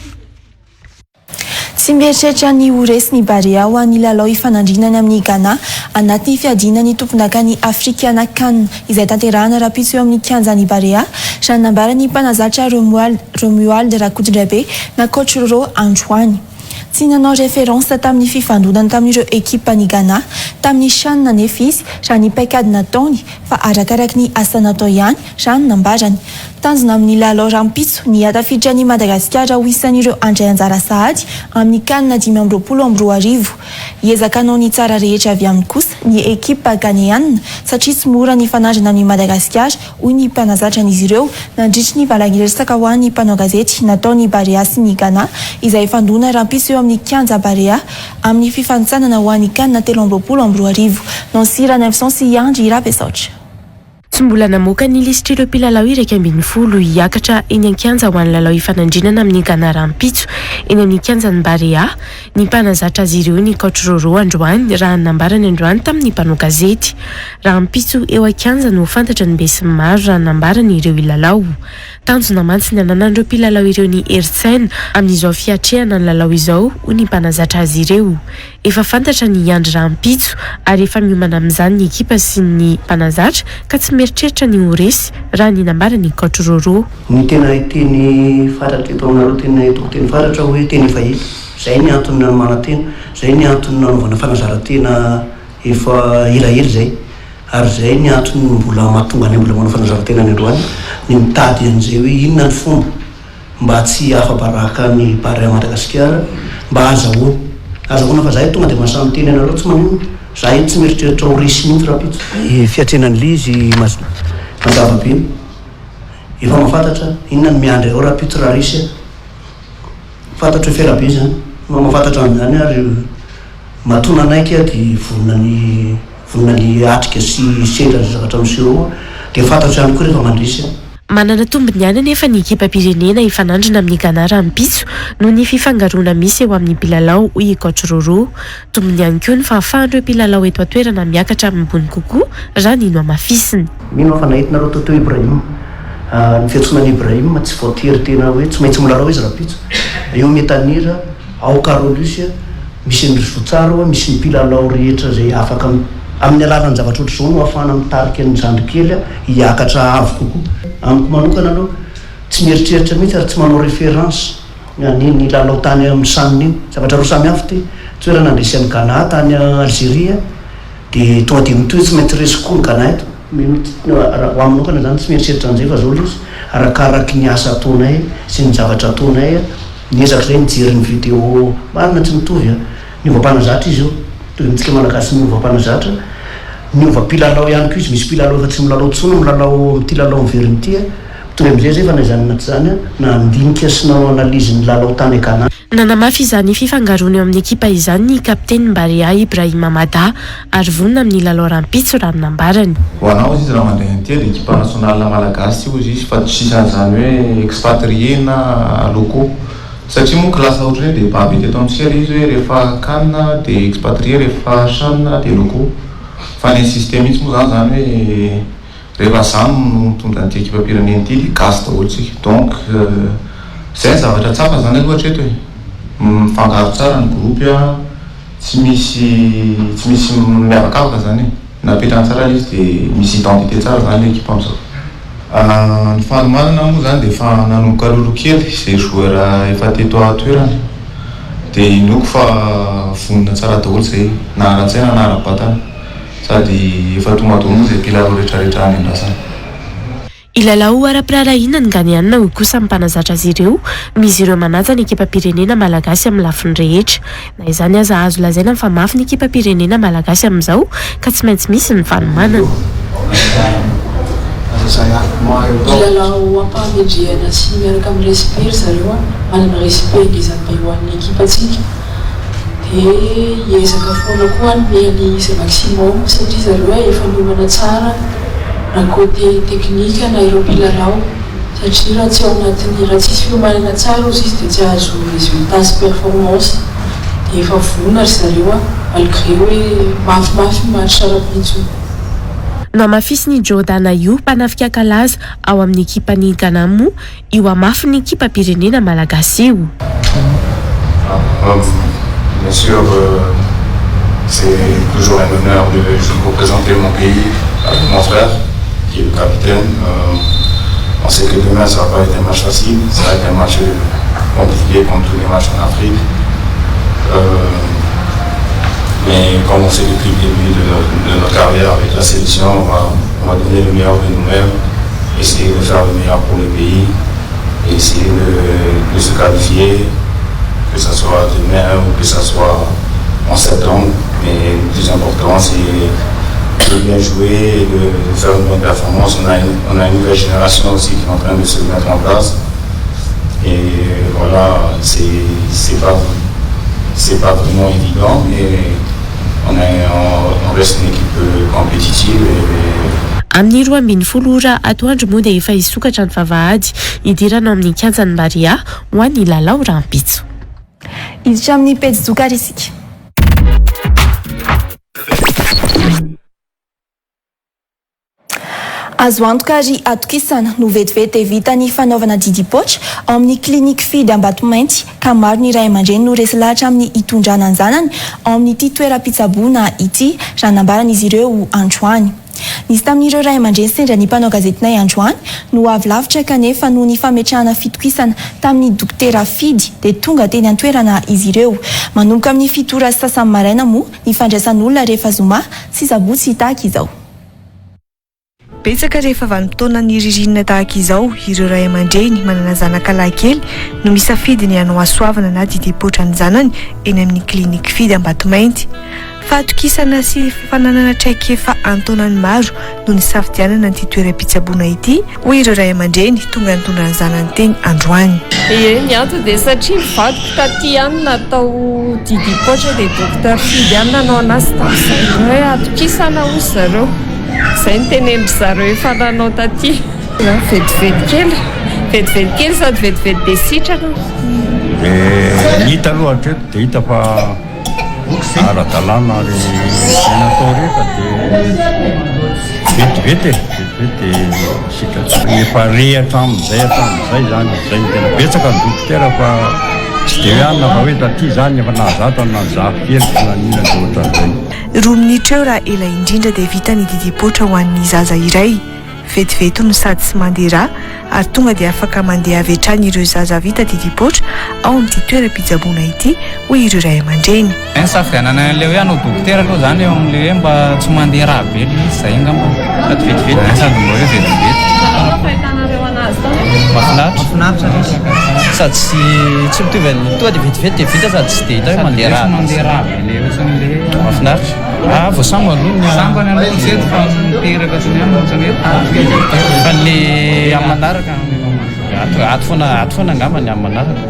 B: Tsy mieritreritra ny Ores ny Barea ho an'ny lalao ifanandrinany amin'ny Ghana anatin'ny fiadinany tomponakany Afrikana CAN izay tanterahana rapitso eo amin'ny kianjany Barea raha nambarany mpanazatra Romuald Rakotondраbe na coach Roro Androany. Tsy nanao référence tamin'ny fifandonana tamin'ireo ekipa ny Ghana tamin'ny CHAN nefa izy raha ny paikady nataony fa arakaraky ny asa natao ihany raha ny nambarany. Tanjona amin'ny lalao rampitso ny atafiditra ny Madagasikara ho isan'ireo andray anjara sahady amin'ny CAN 2022. Hiezaka hanao ny tsara rehetra avy aminy kosa ny ekipa ghanéenne satria tsy mora ny fanandrana amin'ny Madagasikara hoy ny mpanazatran'izy ireo nandritry ny valagn'iresaka ho an'ny mpanao gazety nataony Barea sy ny Ghana izay fandona rampitso eo amin'ny kianja Barea amin'ny fifanitsanana ho an'ny CAN 2022. Nansira 900 sy Andry Rabesaotra.
E: Tsy mbola namoaka ny lisitry ireo mpilalao 12 hiakatra eny an-kianja ho an'ny lalao ifanandrinana amin'ny Ghana rampitso eny amin'ny kianjan'ny Barea. Ny mpanazatra azy ireo ny coach Roro Androany raha nambarany Androany tamin'ny mpanao gazety. Rampitso eo an-kianja no fantatra ny besin'ny maro raha nambarany ireo ilalao. Tanjona mantsy ny ananan'ireo mpilalao ireo ny Ertsain amin'izao fiatrehana ny lalao izao hoy ny mpanazatra azy ireo. Efa fantatra ny andry rampitso ary efa miomana amin'izany ny ekipa sy ny mpanazatra ka tsy mieritreritra ny Ores raha ny nambarany coach Roro.
O: Ny tena teny faratra eto aminareo teny faratra hoe teny efa hita. Zay ny antony manantena, zay ny antony nanaovana fanazarantena efa elaela zay. Ary zay ny antony mbola mahatonga ny mbola manao fanazarantena ny Androany ny mitady an'izay hoe inona ny fomba mba tsy afabaraka ny Barea Madagasikara mba azahoana fa zahay tonga dia masamy teny anareo tsy manino zahay tsy mieritreritra ho risy mihitsy rapitso. Fiatrenan'ny lizy mazava be efa mahafantatra inona ny miandry ao rapitso raha risy fantatra hoe fialabe zany mahafantatra an'izany ary matona anaiky dia vonona ny atrika sy sendra zavatra miseho dia fantatra ihany koa rehefa mandrisy.
E: Manana tombony ihany anefa ny ekipa-pirenena ifanandrina amin'ny Ghana rampitso no ny fifangaroana misy eo amin'ny mpilalao hoy coach Roro. Tombony ihany koa ny fahafahan'ireo mpilalao eto an-toerana miakatra ambony kokoa raha nino amafisiny.
O: Mino fa nahitinareo Toto Ibrahim ny fiantsonan'i Ibrahim tsy voatery tena hoe tsy maintsy milalao izy rapitso. Eo Metanira ao Carolus misy ny Rivotsaro misy ny mpilalao rehetra zay afaka amin'ny alalan'ny zavatra ohatry zao no ahafahana mitarika ny zandrikely hiakatra avo kokoa. Amiko manokana aloha tsy mieritreritra mihitsy ary tsy manao référence ny lalao tany amin'ny saniny iny zavatra roa samy hafa ty toerana andresan'ny Ghana tany Algérie dia tonga dia mitohy tsy maintsy resy koa ny Ghana eto. Ho ahy manokana zany tsy mieritreritra an'izay fa zao izy arakaraky ny asa ataonay sy ny zavatra ataonay niezaka zay nijery ny vidéo marina tsy mitovy ny ovam-panazatra izy io toy mitsika malagasy ny ovam-panazatra ny ovam-pilalao ihany koa izy misy mpilalao efa tsy milalao tsony milalao mity lalao miveriny ity tonga am'izay zay fa naizany naty zany na ndinika sy nao analizy ny lalao tany Ghana.
E: Nanamafy izany fifangaroana eo amin'ny ekipa izany ny kapteny Barea Ibrahim Amada ary vonona amin'ny lalao rampitso raha nambarany.
P: Ho anao izy raha mandray an'ity dia ekipa nasional malagasy io izy fa tsisizany hoe expatrié na locaux satria moa classe ohatry dia baby teto amintsika izy hoe rehefa CAN dia expatrié rehefa CHAN dia locaux fa ny système itsy moa zany hoe rehefa zany no mitondra an'ity ekipa-pirenena ity dia gasy daholo tsika donc zay zavatra tsapa zany ohatra eto hoe mifangaro tsara ny groupe tsy misy miavakavaka zany napetrany tsara izy dia misy identité tsara zany ekipa am'izao. Ny fanomanana moa zany dia efa nanomboka lolo kely zay joueur efa teto atoerana dia inoko fa vonona tsara daholo zay na ara-tsaina na ara-batana sady efa tonga daholo moa zay mpilalao rehetrarehetra any andrasana.
E: Ilalao ara-pirarahina ny Ghaniana ho kosa mpanazatra azy ireo misy ireo manaja ny ekipa-pirenena malagasy amin'ny lafiny rehetra. Na izany aza azo lazaina fa mafy ny ekipa-pirenena malagasy amin'izao ka tsy maintsy misy ny fanomanana.
Q: Ilalao ampamendrihana sy miaraka amin'ny respect zareo manana respect ngezany be ho an'ny ekipatsika dia hiezaka foana koa ny miany izay maximum satria zareo efa miomana tsara na côté technique na ireo mpilalao satria raha tsy ao anatin'ny raha tsisy fiomanana tsara ozy izy dia tsy azo résultat sy performance dia efa vonona ry zareo a malgré hoe mafimafy match ara-pitsy.
E: Namafisy ny Jordana io mpanafika kalaza ao amin'ny ekipany Ganamo io amafy ny ekipa pirenena malagasy io.
P: Bien sûr, c'est toujours un honneur de représenter mon pays avec mon frère qui est le capitaine. On sait que demain ça va pas être un match facile, ça va être un match compliqué comme tous les matchs en Afrique. Mais comme on sait depuis le début de notre carrière avec la sélection, on va donner le meilleur de nous-mêmes, essayer de faire le meilleur pour le pays, et essayer de se qualifier, que ce soit demain ou que ce soit en septembre. Mais le plus important, c'est de bien jouer et de faire une bonne performance. On a une nouvelle génération aussi qui est en train de se mettre en place. Et voilà, c'est pas vraiment évident, mais on reste une équipe compétitive.
E: Amin'ny 12 ora atoandro moa dia efa hisokatra ny vavahady idirana amin'ny kianjany Maria ho an'ny lalao rampitso.
B: Iditra amin'ny pejy zokary isika. Azo antoka ary atokisana no vetivety vita ny fanaovana didipotra ao amin'ny klinika fidy Ambatomainty ka maro ny ray aman-dreny no resy lahatra amin'ny hitondrana ny zanany ao amin'ity toeram-pitsaboana ity raha nambaran'izy ireo androany. Nisy tamin'ireo ray aman-dreny sendra ny mpanao gazetinay androany no avy lavitra kanefa no ny fametrahana fitokisana tamin'ny dokotera fidy dia tonga teny an-toerana izy ireo. Manomboka amin'ny fitora sasany maraina moa ny fandraisan'olona rehefa zoma sy sabotsy tahaka izao.
R: Betsaka rehefa vanim-potoana ny ririnina tahaka izao ireo ray aman-dreny manana zanaka lahy kely no misafidy ny hanao asoavana na didipotra ny zanany eny amin'ny klinika fidy Ambatomainty. Fahatokisana sy fananana traika efa antaonany maro no ny safidianana ny toeram-pitsaboana ity hoy ireo ray aman-dreny tonga nitondra ny zanany teny androany.
S: Ny antony dia satria mivadika taty ihany natao didipotra dia dokotera fidy ihany nanao anazy tamin'izay hoe atokisana hozy zareo. Izay ny tenendry zareo efa nanao taty. Vetivety kely sady vetivety be sitraka.
T: Hita aloha hatreto dia hita fa ara-dalàna ary tena atao rehetra dia vetivety sitraka. Efa rehatra amin'izay zany izay ny tena betsaka ny dokotera fa tsy dia hoanina fa hoe taty zany efa nahazato nanjafy kely nanina dia ohatran'izay.
R: Roa minitra eo raha ela indrindra dia vita ny didipotra ho an'ny zaza iray. Vetivety no sady tsy mandeha ary tonga dia afaka mandeha avy hatrany ireo zaza vita didipotra ao amin'ity toeram-pitsaboana ity hoy ireo ray aman-dreny.
U: Safidianana an'ilay hoe anao dokotera aloha zany eo amin'ilay hoe mba tsy mandeha raha be ilay izy zay ngamba sady vetivety sady mba hoe vetivety.
S: Fahitanareo anazy tao
U: mahafinaritra sady tsy mitovy tonga dia vetivety dia vita sady tsy dia hita hoe mandeha raha be ilay ohatran'ilay mahafinaritra. Voasambo aloha ny zeto fa miteraka sy ny aminy fa le amanaraka ato foana angamba ny amanaraka.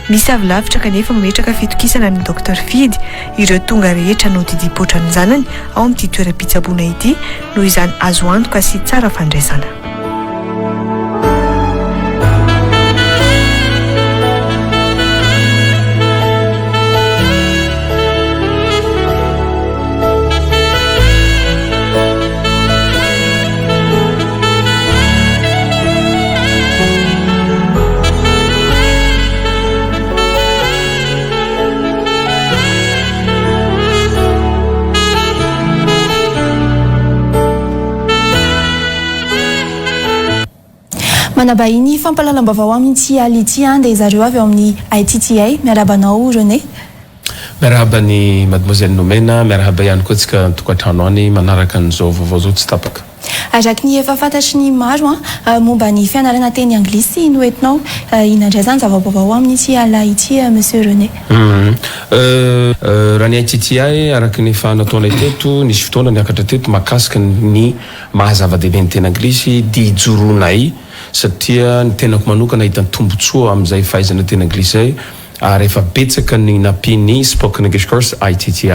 R: Misy avy lavitra kanefa mametraka fitokisana ny dokotera fidy ireo tonga rehetra no didipotra ny zanany ao amin'ity toeram-pitsaboana ity noho izany azo antoka sy tsara fandraisana. Manabahiny fampalalam-bavao amin'ity ality dia zareo avy ao amin'ny ITTA miarabanao René.
V: Miarahaba ny mademoiselle Nomena, miarahaba ihany koa tsika tokantrano any manaraka an'izao vaovao zao tsy tapaka.
B: Araky ny efa fantatry ny maro momba ny fianarana teny anglisy no entinao inandray zany zavabaovao amin'ity ala ity monsieur René.
V: Raha ny ITTA araky ny efa nataonay teto nisy fotoana niakatra teto mahakasika ny mahazava-dehibe ny teny anglisy dijoroanay satria ny tenako manokana hitany tombotsoa amin'izay fahaizana teny anglisy zay rehefa betsaka ny nampiny spoken English course ITTI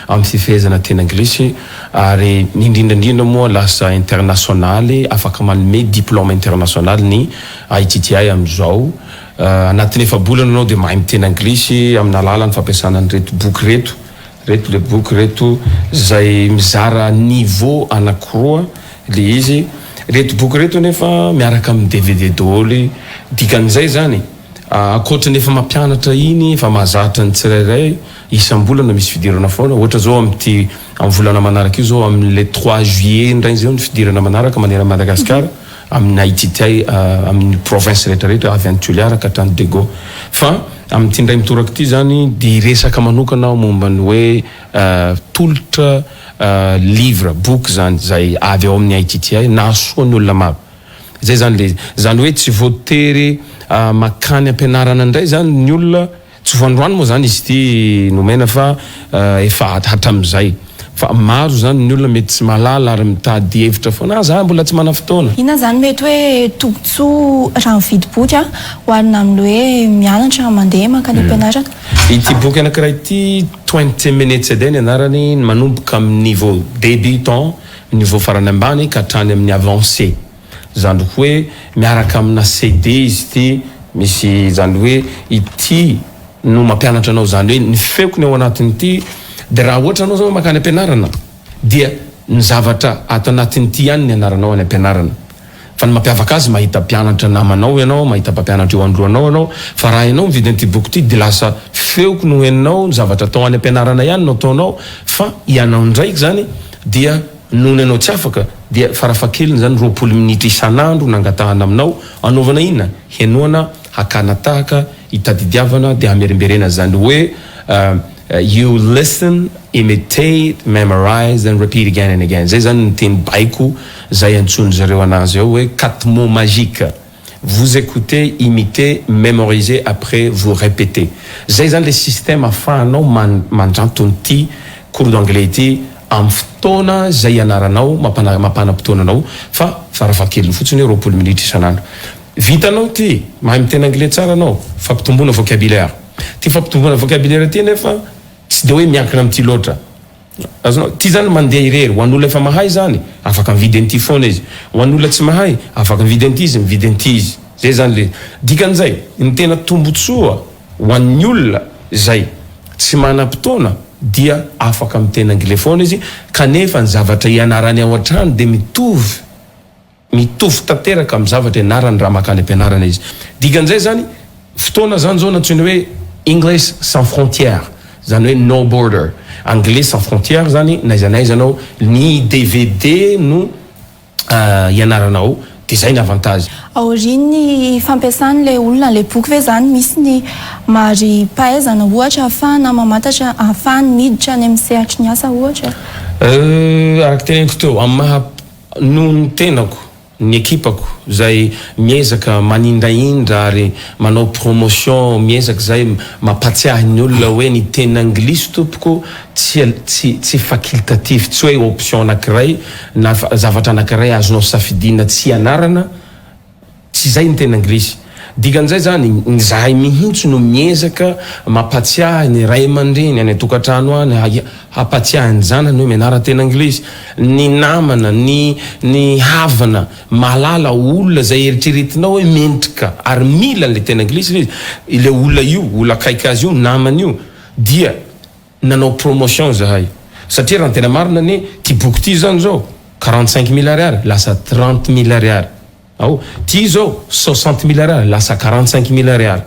V: amin'ny fifehezana teny anglisy ary indrindrandrindra moa lasa internationaly afaka manome diplôme international ny ITTI am'izao anatin'ny efabolana anao de mahay miteny anglisy amin'ny alalan'ny fampiasana ny reto boky reto le boky reto zay mizara niveau anankiroa le izy reto boky reto nefa miaraka amin'ny DVD daholo dikan'izay zany akoatra efa mampianatra iny efa mahazatra ny tsirairay isam-bolana misy fidirana foana ohatra zao amin'ny volana manaraka io zao amin'ny le 3 juillet ndray zao ny fidirana manaraka manera Madagasikara amin'ny ITTI amin'ny province rehetrarehetra avy any Toliara ka hatrany Dego fa amin'ny ty ndray mitoraka ty zany de resaka manokana momba ny hoe tolotra livre book zany zay avy ao amin'ny ITTI na soany olona maro zay zany hoe tsy voatery makany ampianarana ndray zany ny olona tsy voandroany moa zany izy ty nomena fa efa hatram'izay fa maro zany ny olona mety tsy malala ary mitady hevitra foana za mbola tsy mana fotoana
B: ina zany mety hoe tombontsoa raha mividy boky hoarina amin'ny hoe mianatra mandeha makany ampianarana
V: ity boky anankiray ity 20 minutes a day ny anarany manomboka amin'ny niveau débutant niveau farany ambany ka hatrany amin'ny avancé zany hoe miaraka amina CD izy ty misy zany hoe ity no mampianatra anao zany hoe ny feokony ao anatin'ity de raha ohatra anao zao makany ampianarana dia ny zavatra ato anatin'ity ihany ny anaranao any ampianarana fa ny mampiavaka azy mahita mpianatra namanao ianao mahita mpampianatra eo androanao ianao fa raha ianao mividy an'ity boky ity de lasa feoko no henao ny zavatra atao any ampianarana ihany no ataonao fa ianao ndraiky zany dia noho ny anao tsy afaka dia farafakeliny zany 20 minitra isan'andro nangatahana aminao anaovana inona henoana hakana tahaka hitadidiavana de hamerimberena zany hoe you listen, imitate, memorize and repeat again and again. Zay zany ny teny baiko zay antsony zareo anazy ao hoe 4 mots magiques. Vous écoutez, imitez, mémorisez, après vous répétez. Zay zany le système afahanao mandranto ty cours d'anglais ity amin'ny fotoana zay ianaranao mampanam-potoana anao fa farafakeliny fotsiny 20 minitra isan'andro. Vitanao ty mahay miteny anglais tsara anao fampitomboana vocabulaire. Ty fampitomboana vocabulaire ty nefa tsy de hoe miankina amin'ty loatra azonao ty zany mandeha irery ho an'olona efa mahay zany afaka mividy an'ity foana izy ho an'olona tsy mahay afaka mividy an'ity izy mividy an'ity izy zay zany le dikan'izay ny tena tombotsoa ho an'ny olona zay tsy manam-potoana dia afaka miteny anglais foana izy kanefa ny zavatra ianarany ao an-trano de mitovy tanteraka amin'ny zavatra ianarany raha makany ampianarana izy dikan'izay zany fotoana zany zao nantsony hoe English sans frontières zany hoe no border anglais sans frontières zany naizanao ny DVD no ianaranao de zay ny avantage
B: aoriny fampiasan'le olona le boky ve zany misy ny mary pahaizana ohatra ahafahana mamantatra ahafahany miditra any amin'ny sehatry ny asa ohatra
V: araky teneniko teo amin'ny maha no ny tenako ny ekipako zay miezaka manindraindra ary manao promotion miezaka zay mampatsiahy ny olona hoe ny teny anglisy tompoko tsy facultatif tsy hoe option anankiray na zavatra anankiray azonao safidina tsy ianarana tsy zay ny teny anglisy dikan'izay zany zahay mihitsy no miezaka mampatsiahy ny ray aman-dreny any atokantrano any hampatsiahy ny zanany hoe mianara teny anglisy ny namana ny havana malala olona zay eritreretinao hoe mendrika ary mila le teny anglisy le olona io olona akaiky azy io namana io dia nanao promotion zahay satria raha tena marina ny ty boky ty zany zao 45 000 ariary lasa 30 000 ariary ao ty zao 60 000 ariary lasa 45 000 ariary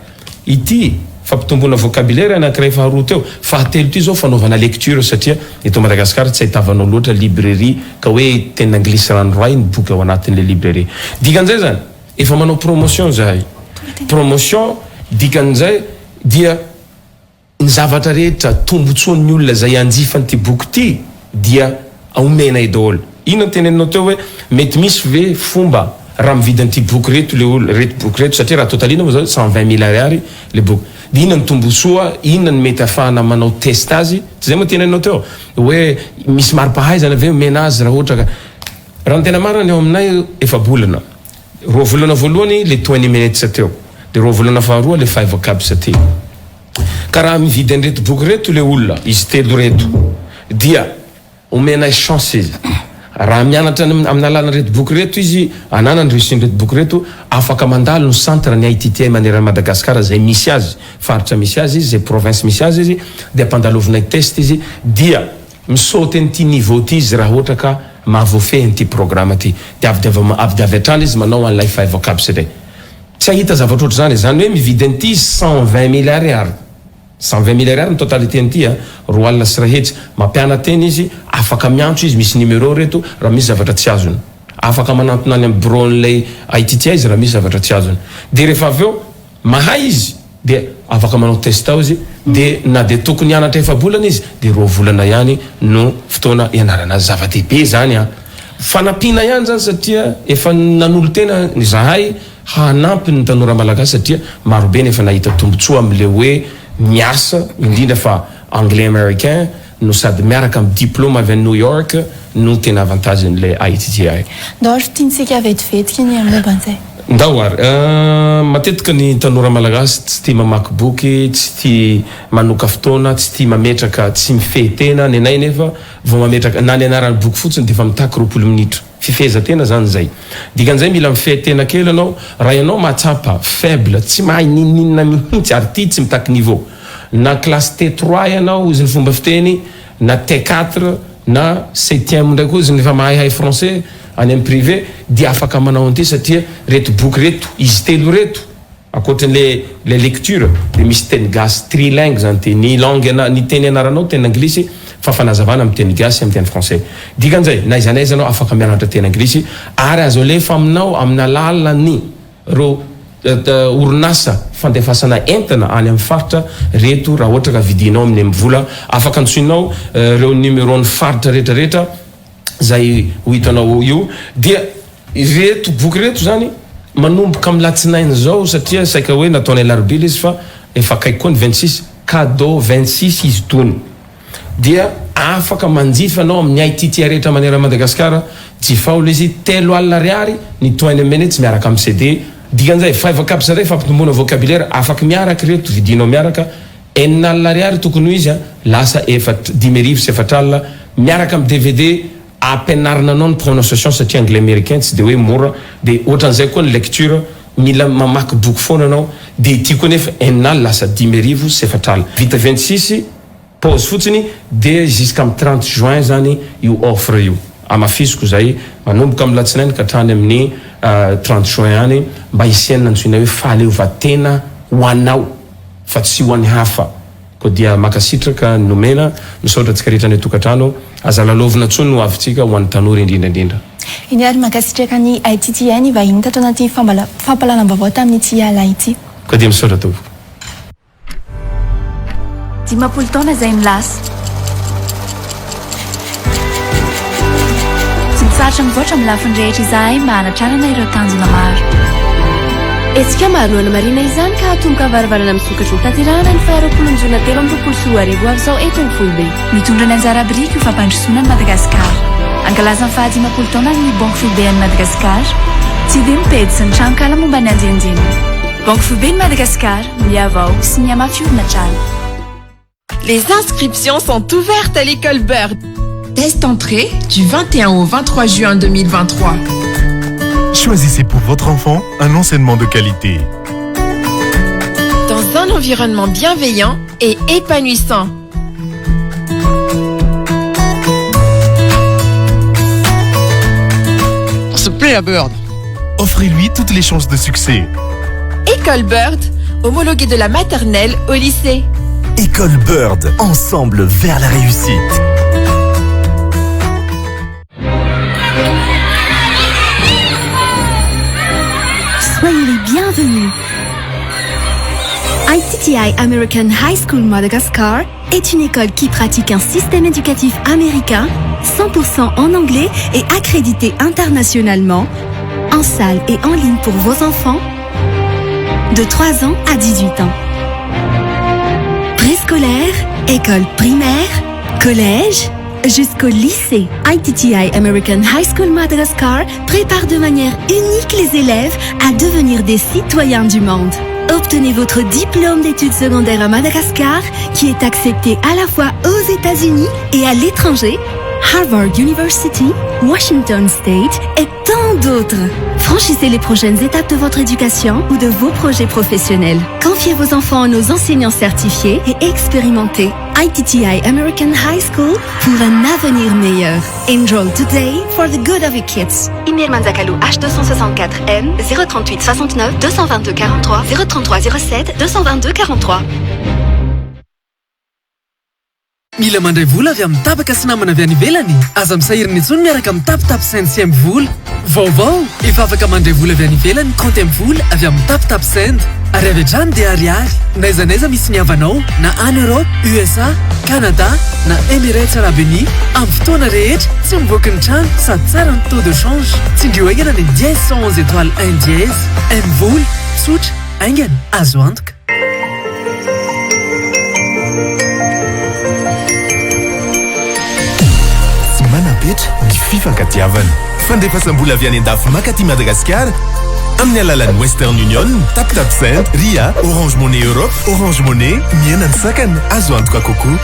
V: ity fampitomboana vocabulaire anankiray faharoa teo fahatelo ty zao fanaovana lecture satria eto Madagasikara tsy ahitavanao loatra librairie ka hoe teny anglisy ranoray ny boky ao anatin'le librairie dikan'izay zany efa manao promotion zahay promotion dikan'izay dia ny zavatra rehetra tombotsoan'ny olona zay anjifany ty boky ty dia omena idaholo ino teneninao teo hoe mety misy ve fomba raha mividy an'ty boky reto le olo reto boky reto satria raha totalina moa zao 120 000 ariary le boky de inona ny tombotsoa inona ny mety ahafahana manao test azy tsy zay moa teneninao teo hoe misy mari-pahaizana ve omena azy raha ohatra ka raha ny tena marina eo aminay efa bolana roa volana voalohany le 20 minutes teo de roa volana faharoa le 5 vocabs ty ka raha mividy an'reto boky reto le olona izy telo reto dia omenay chance izy raha mianatra amin'ny alana reto boky reto izy ananany resin'reto boky reto afaka mandalo ny centre ny ITT maneran'ny Madagasikara zay misy azy faritra misy azy izy zay province misy azy izy dia ampandalovinay test izy dia misaoty an'ity niveau ty izy raha ohatra ka mahavoafehy an'ity programme ty dia avy atrany izy manao an'ilay vocabs rey tsy ahita zavatra oatra zany hoe mividy an'ity 120 000 ariary 120 000 ariary ny totalité an'ity roa alina sy rahetsy mampiana teny izy afaka miantso izy misy numéro reto raha misy zavatra tsy azony afaka manantona any amin'ny bureau n'ilay ITT izy raha misy zavatra tsy azony dia rehefa avy eo mahay izy dia afaka manao test ao izy dia na dia tokony hianatra efa-bolana izy dia 2 volana ihany no fotoana ianarana azy zava-dehibe zany fanampiana ihany zany satria efa nanolo tena ny zahay hanampy ny tanora malagasy satria marobe nefa nahita tombotsoa amin'le hoe miasa indrindra fa anglais américain no sady miaraka amin'ny diplôme avy New York no tena avantage n'le ITTI.
B: Ndao ary tiantsika vetivetiky ny amin'ny banzay.
V: Ndao ary matetika ny tanora malagasy tsy tia mamaky boky, tsy tia manoka fotoana, tsy tia mametraka, tsy mifehy tena ny anay nefa vao mametraka na ny anarany boky fotsiny dia fa mitaky 20 minitra. Fifehezan-tena zany zay. Dikan'izay mila mifehy tena kely anao, raha ianao matsapa faible, tsy mahay ninina mihitsy ary ty tsy mitaky niveau. Na classe T3 ianao izy ny fomba fiteny, na T4 na 7e ndraiky koa izy ny fa mahay français any amin'ny privé dia afaka manao an'ity satria reto boky reto izy telo reto akoatran'le lecture dia misy teny gasy trilingue zany ty ny langue ny teny anaranao teny anglisy fa fanazavana amin'ny teny gasy amin'ny teny français dikan'izay na izy anaiza anao afaka mianatra teny anglisy ary azo alefa aminao amin'ny alalany ro orinasa fandefasana entana any amin'ny faritra reto raha ohatra ka vidinao amin'ny mivola afaka antsoinao reo numéro ny faritra rehetrarehetra zay ho hitanao io dia reto boky reto zany manomboka amin'ny latsinainy zao satria saika hoe nataonay larobila izy fa efa kaiky koa ny 26 cadeau 26 izy tony dia afaka manjifa anao amin'ny ITT rehetra manera Madagasikara jifaolo izy 3 alina ariary ny toainy amene tsy miaraka amin'ny CD dikan'izay vocabs ray fampitomboana vocabulaire afaka miaraka reto vidinao miaraka 4 alina ariary tokony izy lasa 10 sy 4 alina miaraka amin'ny DVD ampianarina anao ny prononciation satria anglais américain tsy dia hoe mora dia ohatran'izay koa ny lecture mila mamaky boky foana anao dia ity koa nefa 4 alina lasa 10 sy 4 alina vita 26 pause fotsiny dia jusqu'amin'ny 30 juin zany io offre io amafisiko zay manomboka amin'ny latsinainy ka hatrany amin'ny 30 juin any mba isianina antsoina hoe fahaleovatena ho anao fa tsy ho an'ny hafa koa dia makasitraka nomena misaotra antsika rehetra ny tokantrano aza lalovina ntsony no avintsika ho an'ny tanora indrindraindrindra
B: iny ary makasitraka ny ITTI ny vahiny tato anaty fampalanam-baovao tamin'ity ala ity
V: koa dia misaotra tompoko
A: 10 taona izay milasa tsy mitsarotra mivoatra amin'ny lafiny rehetra izahay mba hanatranana ireo tanjona maro
F: etsika maro no anamarina izany ka hatomboka avaravarana misokatra ho tanterahana ny faharoapolo ny jona telo amby 24 avy izao eto ny Foibe
A: mitondra ny anjara biriky io fampandrosoana ny Madagasikara ankalaza ny faha 10 taona ny Banque Foibe any Madagasikara tsy dia mipedy sy ny tranon-kala momba ny anjenjena Banque Foibe ny Madagasikara miavao sy miamafy orinatrano.
W: Les inscriptions sont ouvertes à l'école Bird. Test entrée du 21 au 23 juin 2023.
X: Choisissez pour votre enfant un enseignement de qualité.
W: Dans un environnement bienveillant et épanouissant.
X: On se plaît à Bird. Offrez-lui toutes les chances de succès.
W: École Bird, homologuée de la maternelle au lycée.
X: École Bird, ensemble vers la réussite.
A: Soyez les bienvenus. ITTI American High School Madagascar est une école qui pratique un système éducatif américain 100% en anglais et accrédité internationalement, en salle et en ligne pour vos enfants de 3 ans à 18 ans. Préscolaire, école primaire, collège, jusqu'au lycée. ITTI American High School Madagascar prépare de manière unique les élèves à devenir des citoyens du monde. Obtenez votre diplôme d'études secondaires à Madagascar, qui est accepté à la fois aux États-Unis et à l'étranger, Harvard University, Washington State et tant d'autres. Franchissez les prochaines étapes de votre éducation ou de vos projets professionnels. Confiez vos enfants à nos enseignants certifiés et expérimentés. ITTI American High School pour un avenir meilleur. Enroll today for the good of your kids. Email Manzakalu H264N 038 69 222 43 033 07 222 43.
D: mila mandray vola avy amin'ny tapaka sy namana avy any ivelany aza misahirina intsony miaraka amin'ny tapitap send sy amin'ny vola vaovao efa afaka mandray vola avy any ivelany compte amin'ny vola avy amin'ny tapitap send ary avy hatrany dia ariary naiza naiza misy ny havanao na any Europe, USA, Canada na Emirates Arabes Unis amin'ny fotoana rehetra tsy mivoaka ny trano sady tsara ny taux de change tsindrio aingana ny 10 111 étoile 1 dièse amin'ny vola tsotra aingana azo antoka.
X: Manapetra ny fifankatiavana fandefasam-bola avy any an-dafy makaty Madagasikara amin'ny alalan'ny Western Union, TapTap Send, Ria, Orange Money Europe, Orange Money, miaina ny sakana azo antoka kokoa.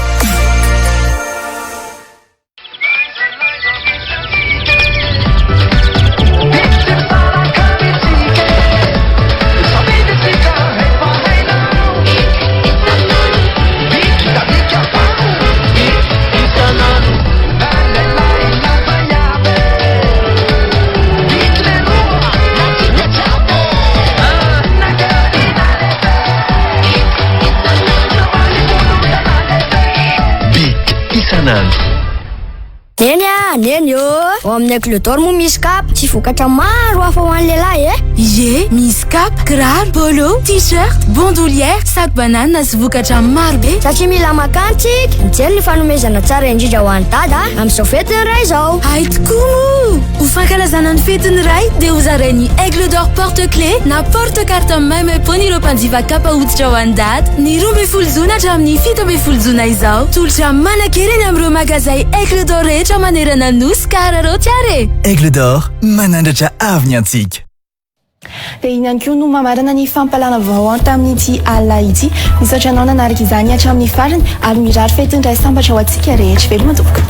G: Neny ao amin'ny Aigle-d'Or moa misy kapa tsy vokatra maro hafa ho an'ny lehilahy
A: Ie, misy kapa, kiraro, polo, t-shirt, bandoulière, sac banane sy vokatra maro be.
G: Satria mila makantsika mijery ny fanomezana tsara indrindra ho an'ny dada amin'izao fetiny ray izao.
A: Hay tokoa ho fankalazana ny fetiny ray dia hozarainy Aigle-d'Or porte-clé na porte-carte même po ny ireo mpanjifa kapa hoditra ho an'ny dada. Ny 12 jona hatramin'ny 17 jona izao. Tolotra manan-kereny amin'ireo magazay Aigle-d'Or rehetra manerana nosy kararao tiare.
H: Aigle-d'Or manandratra avy antsika.
B: Dia iny ihany koa no mamarana ny fampalana vaovao tamin'ity alina ity. Misaotra anao nanaraka izany hatramin'ny farany ary mirary fetiny iray sambatra ho antsika rehetra. Veloma tompoko.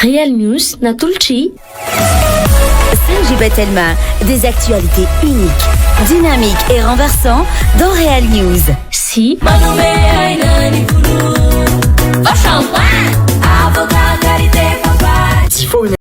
C: Real News Natulchi.
I: Saint-Gilbert Telma, des actualités uniques, dynamiques et renversantes dans Real News.
C: Si.